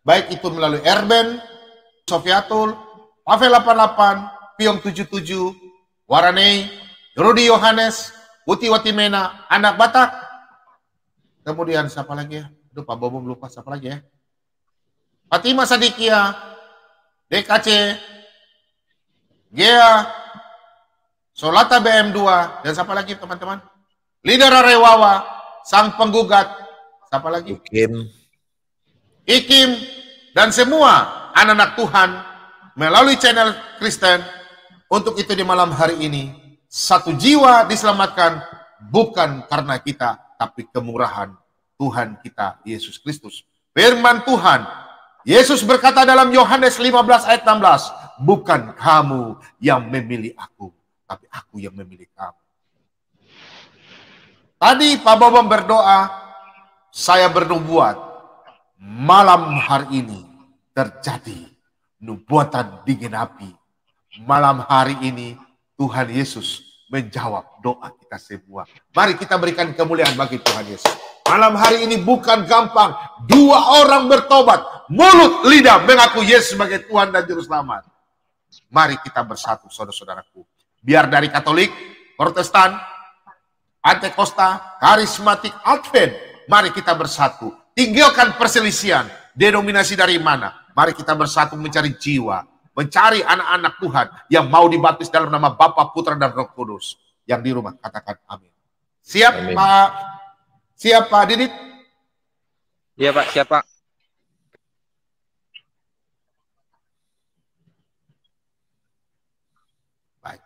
baik itu melalui Erben, Sofiatul, Pavel 88, Piong 77, Waranei, Rudy Yohanes, Uti Watimena, Anak Batak, kemudian siapa lagi ya? Aduh, Pak Bobo lupa siapa lagi ya? Fatima Sadikia, DKC, Gea, Solata BM2, dan siapa lagi teman-teman? Lidera Rewawa, Sang Penggugat, siapa lagi? Ikim, dan semua anak-anak Tuhan melalui channel Kristen. Untuk itu di malam hari ini, satu jiwa diselamatkan bukan karena kita, tapi kemurahan Tuhan kita Yesus Kristus. Firman Tuhan, Yesus berkata dalam Yohanes 15 ayat 16, bukan kamu yang memilih aku, tapi aku yang memilih kamu. Tadi Pak Bobom berdoa, saya bernubuat, malam hari ini terjadi nubuatan digenapi. Malam hari ini Tuhan Yesus menjawab doa kita semua. Mari kita berikan kemuliaan bagi Tuhan Yesus. Malam hari ini bukan gampang. 2 orang bertobat, mulut lidah mengaku Yesus sebagai Tuhan dan Juru Selamat. Mari kita bersatu, saudara-saudaraku. Biar dari Katolik, Protestan, Antekosta, Karismatik, Advent, mari kita bersatu. Tinggalkan perselisihan. Denominasi dari mana? Mari kita bersatu mencari jiwa, mencari anak-anak Tuhan yang mau dibaptis dalam nama Bapa, Putra, dan Roh Kudus. Yang di rumah katakan amin. Siap, amin. Pak? Siap, Pak Didit? Iya, Pak. Siap, Pak. Baik.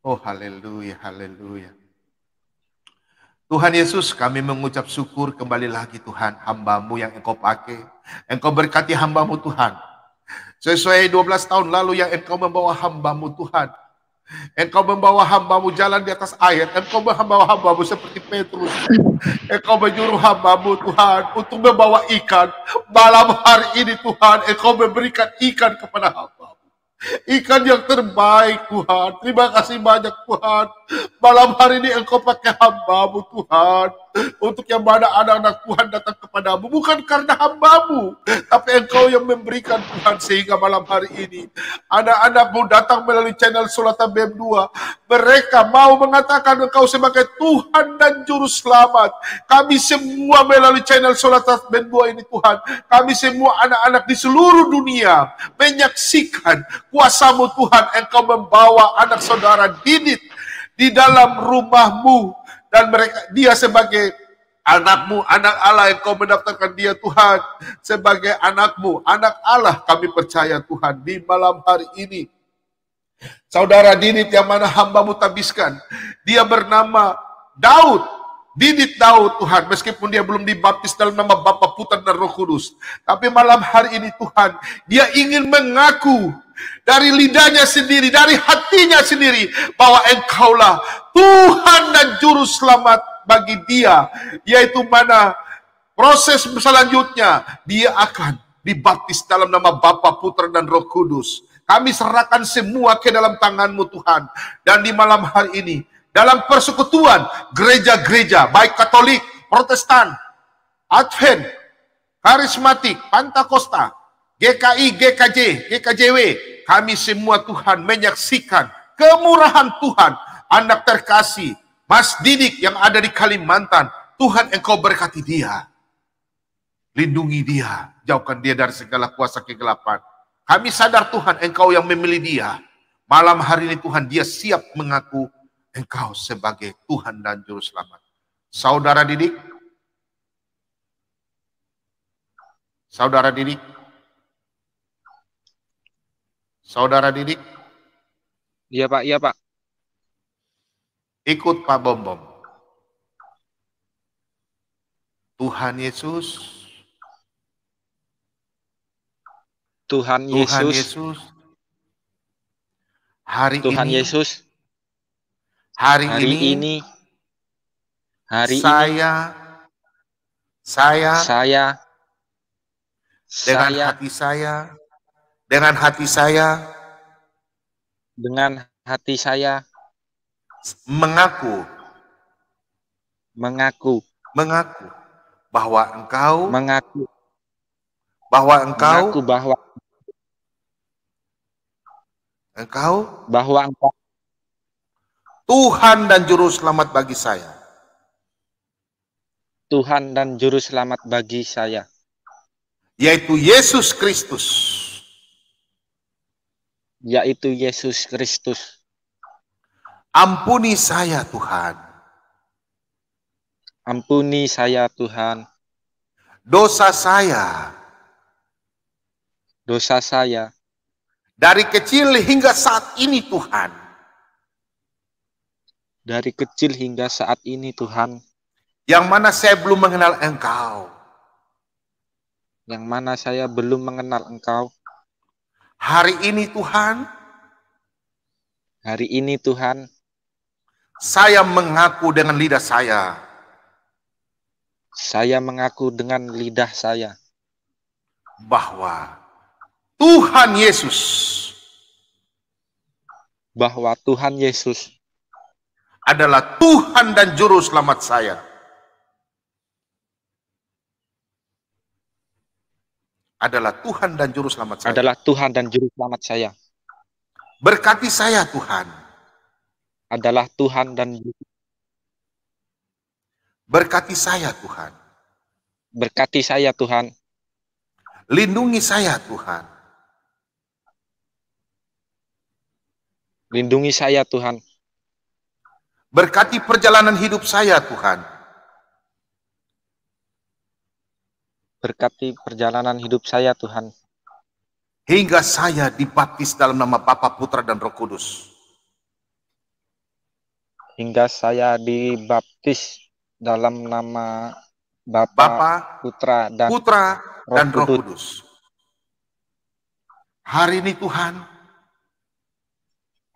Oh, haleluya, haleluya. Tuhan Yesus, kami mengucap syukur kembali lagi Tuhan, hamba-Mu yang Engkau pakai. Engkau berkati hamba-Mu Tuhan. Sesuai 12 tahun lalu yang Engkau membawa hamba-Mu Tuhan. Engkau membawa hamba-Mu jalan di atas air. Engkau membawa hamba-Mu seperti Petrus. Engkau menyuruh hamba-Mu Tuhan untuk membawa ikan. Malam hari ini Tuhan, Engkau memberikan ikan kepada hamba-Mu. Ikan yang terbaik Tuhan. Terima kasih banyak Tuhan. Malam hari ini Engkau pakai hamba-Mu Tuhan. Untuk yang mana anak-anak Tuhan datang kepadamu. Bukan karena hamba-Mu, tapi Engkau yang memberikan Tuhan. Sehingga malam hari ini anak-anak-Mu datang melalui channel Sulatan BEM2. Mereka mau mengatakan Engkau sebagai Tuhan dan Juru Selamat. Kami semua melalui channel Sulatan BEM2 ini Tuhan. Kami semua anak-anak di seluruh dunia menyaksikan kuasa-Mu Tuhan. Engkau membawa anak saudara Didit di dalam rumah-Mu. Dan dia sebagai anak-Mu, anak Allah, Engkau mendaftarkan dia Tuhan sebagai anak-Mu, anak Allah. Kami percaya Tuhan di malam hari ini. Saudara Didit yang mana hamba-Mu tabiskan, dia bernama Daud, Didit Daud Tuhan, meskipun dia belum dibaptis dalam nama Bapa, Putra, dan Roh Kudus. Tapi malam hari ini Tuhan, dia ingin mengaku dari lidahnya sendiri, dari hatinya sendiri, bahwa Engkaulah Tuhan dan Juru Selamat bagi dia. Yaitu mana proses selanjutnya, dia akan dibaptis dalam nama Bapa, Putra, dan Roh Kudus. Kami serahkan semua ke dalam tangan-Mu Tuhan. Dan di malam hari ini, dalam persekutuan gereja-gereja, baik Katolik, Protestan, Advent, Karismatik, Pantakosta, GKI, GKJ, GKJW, kami semua Tuhan menyaksikan kemurahan Tuhan. Anak terkasih, Mas Didik yang ada di Kalimantan, Tuhan Engkau berkati dia. Lindungi dia, jauhkan dia dari segala kuasa kegelapan. Kami sadar Tuhan Engkau yang memilih dia. Malam hari ini Tuhan, dia siap mengaku Engkau sebagai Tuhan dan Juru Selamat. Saudara Didik, Saudara Didik, Saudara Didik. Iya Pak, iya Pak. Ikut Pak Bom. Tuhan Yesus. Tuhan Yesus. Hari Tuhan ini. Yesus. Hari ini. ini. Saya. Dengan hati saya. Dengan hati saya. Dengan hati saya. Mengaku bahwa engkau Tuhan dan Juru Selamat bagi saya. Tuhan dan Juru Selamat bagi saya. Yaitu Yesus Kristus. Yaitu Yesus Kristus. Ampuni saya Tuhan. Ampuni saya Tuhan. Dosa saya. Dosa saya. Dari kecil hingga saat ini Tuhan. dari kecil hingga saat ini Tuhan, yang mana saya belum mengenal Engkau. yang mana saya belum mengenal Engkau. Hari ini Tuhan, Hari ini Tuhan, saya mengaku dengan lidah saya mengaku dengan lidah saya bahwa Tuhan Yesus bahwa Tuhan Yesus adalah Tuhan dan Juru Selamat saya. Adalah Tuhan dan Juru Selamat saya. adalah Tuhan dan Juru Selamat saya. Berkati saya Tuhan. Adalah Tuhan dan Berkati saya Tuhan. berkati saya Tuhan. Lindungi saya Tuhan. Lindungi saya Tuhan. Berkati perjalanan hidup saya Tuhan. Berkati perjalanan hidup saya Tuhan. Hingga saya dibaptis dalam nama Bapa, Putra, dan Roh Kudus. Hingga saya dibaptis dalam nama Bapa, Putra, dan Roh Kudus. Hari ini Tuhan,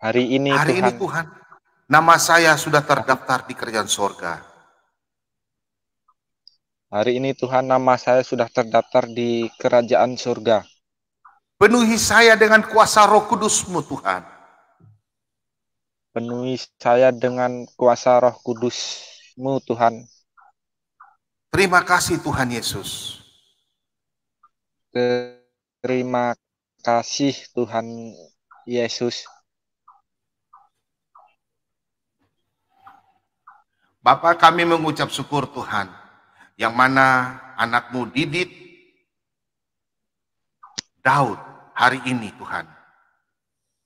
hari ini Tuhan, nama saya sudah terdaftar di kerajaan sorga. Hari ini Tuhan, nama saya sudah terdaftar di kerajaan surga. Penuhi saya dengan kuasa Roh Kudus-Mu Tuhan. Penuhi saya dengan kuasa Roh Kudus-Mu Tuhan. Terima kasih Tuhan Yesus. Terima kasih Tuhan Yesus. Bapa, kami mengucap syukur Tuhan, yang mana anak-Mu Didit Daud hari ini Tuhan,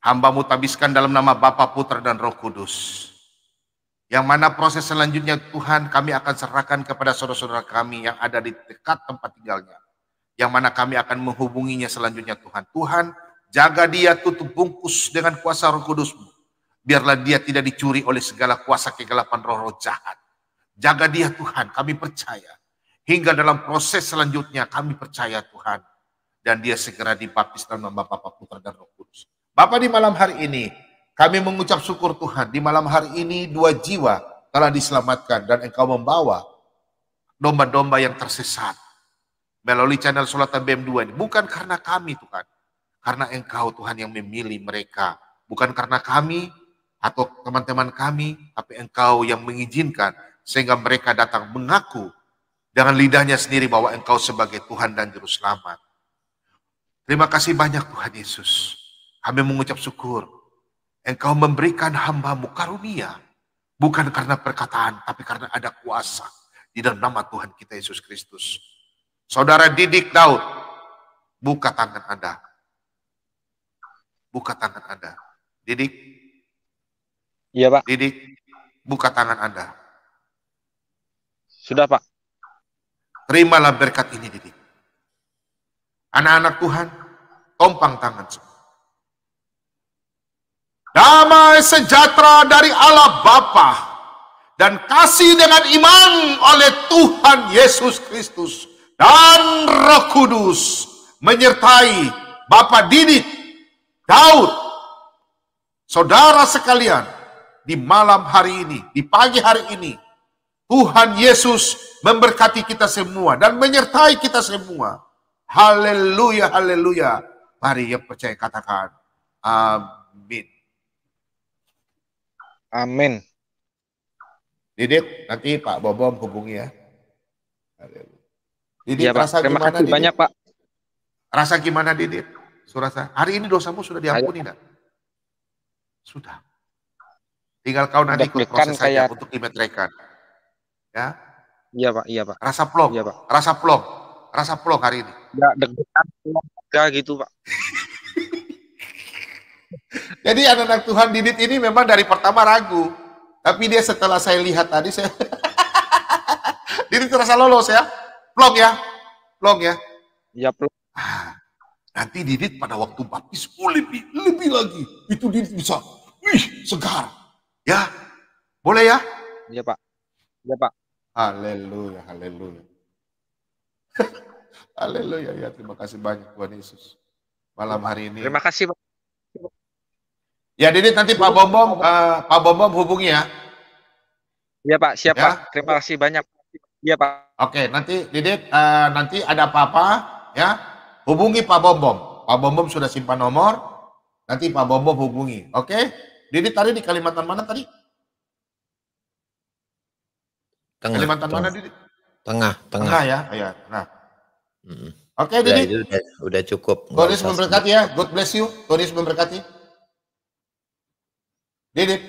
hamba-Mu tabiskan dalam nama Bapa, Putra, dan Roh Kudus. Yang mana proses selanjutnya Tuhan kami akan serahkan kepada saudara-saudara kami yang ada di dekat tempat tinggalnya. Yang mana kami akan menghubunginya selanjutnya Tuhan. Tuhan, jaga dia, tutup bungkus dengan kuasa Roh Kudus-Mu. Biarlah dia tidak dicuri oleh segala kuasa kegelapan roh-roh jahat. Jaga dia Tuhan, kami percaya. Hingga dalam proses selanjutnya kami percaya Tuhan. Dan dia segera dibaptis dalam nama Bapa, Putra, dan Roh Kudus. Bapa, di malam hari ini kami mengucap syukur Tuhan. Di malam hari ini 2 jiwa telah diselamatkan. Dan Engkau membawa domba-domba yang tersesat melalui channel Sulatan BM2 ini. Bukan karena kami Tuhan. Karena Engkau Tuhan yang memilih mereka. Bukan karena kami atau teman-teman kami. Tapi Engkau yang mengizinkan. Sehingga mereka datang mengaku dengan lidahnya sendiri bahwa Engkau sebagai Tuhan dan Juru Selamat. Terima kasih banyak Tuhan Yesus. Kami mengucap syukur. Engkau memberikan hamba-Mu karunia. Bukan karena perkataan, tapi karena ada kuasa. Di dalam nama Tuhan kita Yesus Kristus. Saudara Didik Daud, buka tangan Anda. Buka tangan Anda. Didik. Iya Pak. Didik, buka tangan Anda. Sudah Pak. Terimalah berkat ini Didik. Anak-anak Tuhan, tompang tangan semua. Damai sejahtera dari Allah Bapa dan kasih dengan iman oleh Tuhan Yesus Kristus dan Roh Kudus menyertai Bapak Didit, Daud, saudara sekalian di malam hari ini, di pagi hari ini. Tuhan Yesus memberkati kita semua dan menyertai kita semua. Haleluya, haleluya. Mari yang percaya katakan amin. Amin. Didit, nanti Pak Bobom hubungi ya. Didit, Ya, Pak. rasa Terima gimana kasih Didit? banyak Pak. Rasa gimana Didit? Surasa, hari ini dosamu sudah diampuni enggak? Sudah. Tinggal kau nanti ikut Deg-degan proses saja kayak- untuk dimeteraikan. Ya, Iya Pak, iya Pak. rasa plong, Iya, Pak. rasa plong hari ini. Enggak deg-degan enggak gitu Pak. Jadi anak-anak Tuhan Didit ini memang dari pertama ragu. Tapi dia setelah saya lihat tadi, saya Didit terasa lolos ya. Plong ya. Plong ya. Iya Pak. Nanti Didit pada waktu baptis, lebih lagi. Itu Didit bisa, segar. Ya. Boleh ya? Iya Pak. Iya Pak. Haleluya, haleluya. Haleluya ya, terima kasih banyak Tuhan Yesus. Malam hari ini. Terima kasih Pak. Ya Didit, nanti Pak Bom hubungi ya. Iya Pak, siap Ya. Pak. Terima kasih banyak. Iya Pak. Oke, nanti Didit, nanti ada apa-apa ya, hubungi Pak Bom. Pak Bom sudah simpan nomor, nanti Pak Bom hubungi. Oke, Didit tadi di Kalimantan mana tadi? Tengah. Kalimantan mana Didit? Tengah. Tengah ya, iya. Nah, Mm-mm. oke Udah, Didit. itu udah cukup. God Nggak Yesus usah memberkati ya. God bless you. God Yesus memberkati. Didit.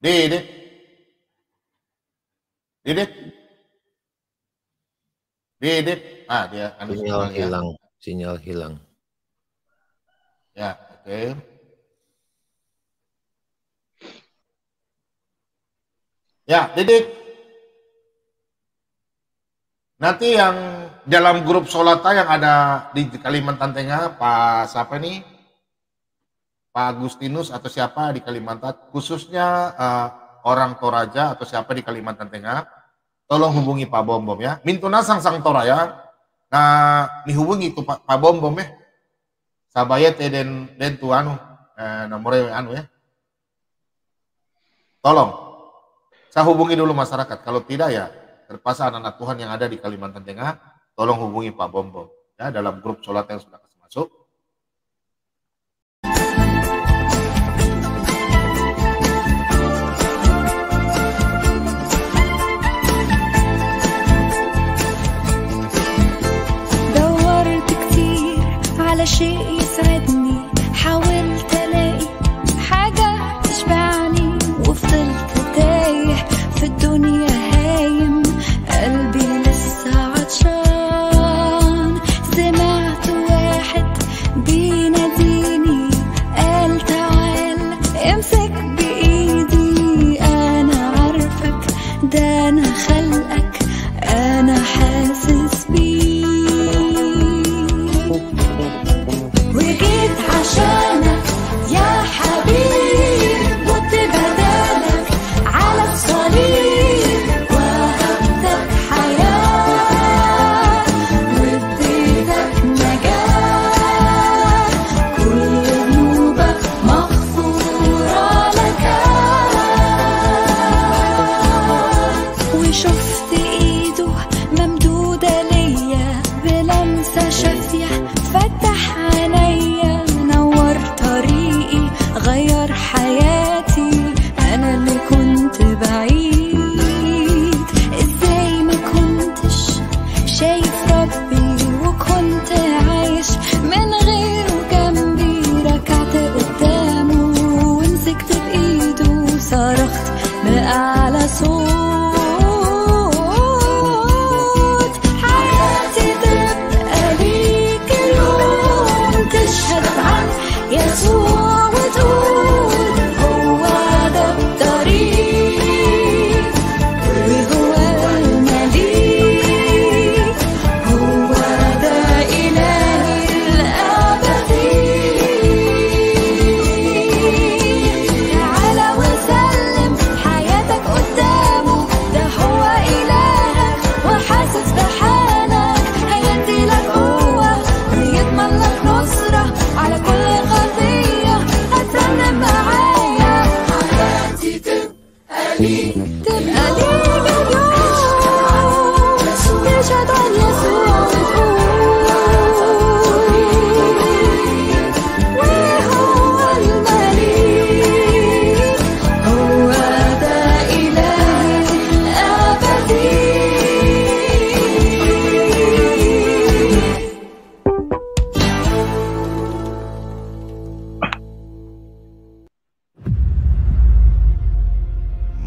Didit. Didit. Didit. Ah, dia anu sinyal sinyal ya. hilang. Sinyal hilang. Ya, oke. Ya, Didit. Nanti yang dalam grup Solata yang ada di Kalimantan Tengah, Pak siapa nih? Pak Agustinus atau siapa di Kalimantan, khususnya orang Toraja atau siapa di Kalimantan Tengah, tolong hubungi Pak Bom ya. Mintuna sang Toraya. Nah, dihubungi itu Pak Bom ya. Sabaya teh den tu anu nomornya anu ya. Tolong. Saya hubungi dulu masyarakat. Kalau tidak ya terpaksa anak-anak Tuhan yang ada di Kalimantan Tengah, tolong hubungi Pak Bom ya dalam grup sholat yang sudah kasih masuk. دورت كتير على شيء يسعدني حاولت الاقي حاجة تشبعني وفضلت تايه في الدنيا هايم قلبي لسه عطشان سمعت واحد بيناديني قال تعال امسك بإيدي أنا عارفك ده أنا خلقك أنا حاسس بيك وجيت عشانك يا حبيب مت بدالك على الصليب وهبتك حياة واديتك نجاة كل ذنوبك مغفورة لك وشفت ايده ممدودة ليا بلمسة شافية فتح عينيا نور طريقي غير حياتي انا اللي كنت بعيد ازاي ما كنتش شايف ربي وكنت عايش من غيره جنبي ركعت قدامه ومسكت بايده وصرخت بأعلى صوت حياتي تبقى ليك اليوم تشهد عن يسوع وتقول هو ده الطريق وهو المليك هو ده إلهي الأبدي تعالى وسلم حياتك قدامه ده هو إلهك وحاسس بحالك هيدي لك قوة ويضمن لك نصرة على كل خطية هترنم معايا حياتي تبقى ليك اليوم تشهد عن يسوع وهو المليك هو ده إلهي الأبدي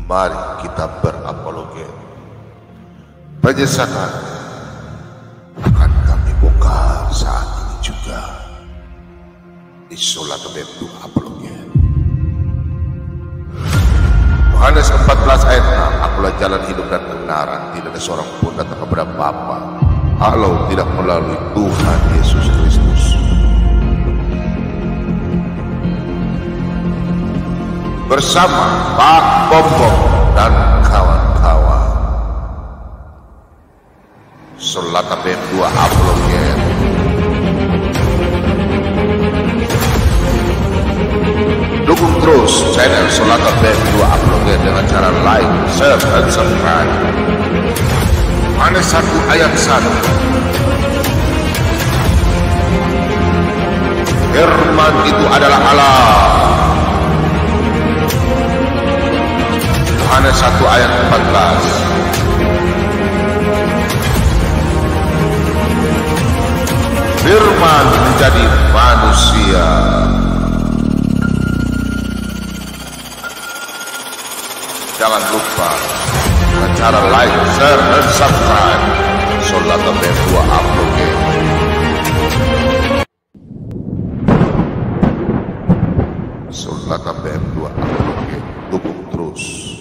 Mari kita berapologet. Penyesakan akan kami bongkar saat ini juga di Solat Bentuk Apologet. Yohanes 14 ayat 6, akulah jalan hidup dan kebenaran, tidak ada seorang pun datang kepada Bapa kalau tidak melalui Tuhan Yesus Kristus. bersama Pak Bombom dan kawan-kawan. Solata BM2 upload. Dukung terus channel Solata BM2 upload dengan cara like, share, dan subscribe. Yohanes 1 ayat 1. Firman itu adalah Allah. Yohanes 1 ayat 14. Firman menjadi manusia. Jangan lupa dengan cara like, share, dan subscribe Solata BM2 upload. Solata BM2 upload. Dukung terus.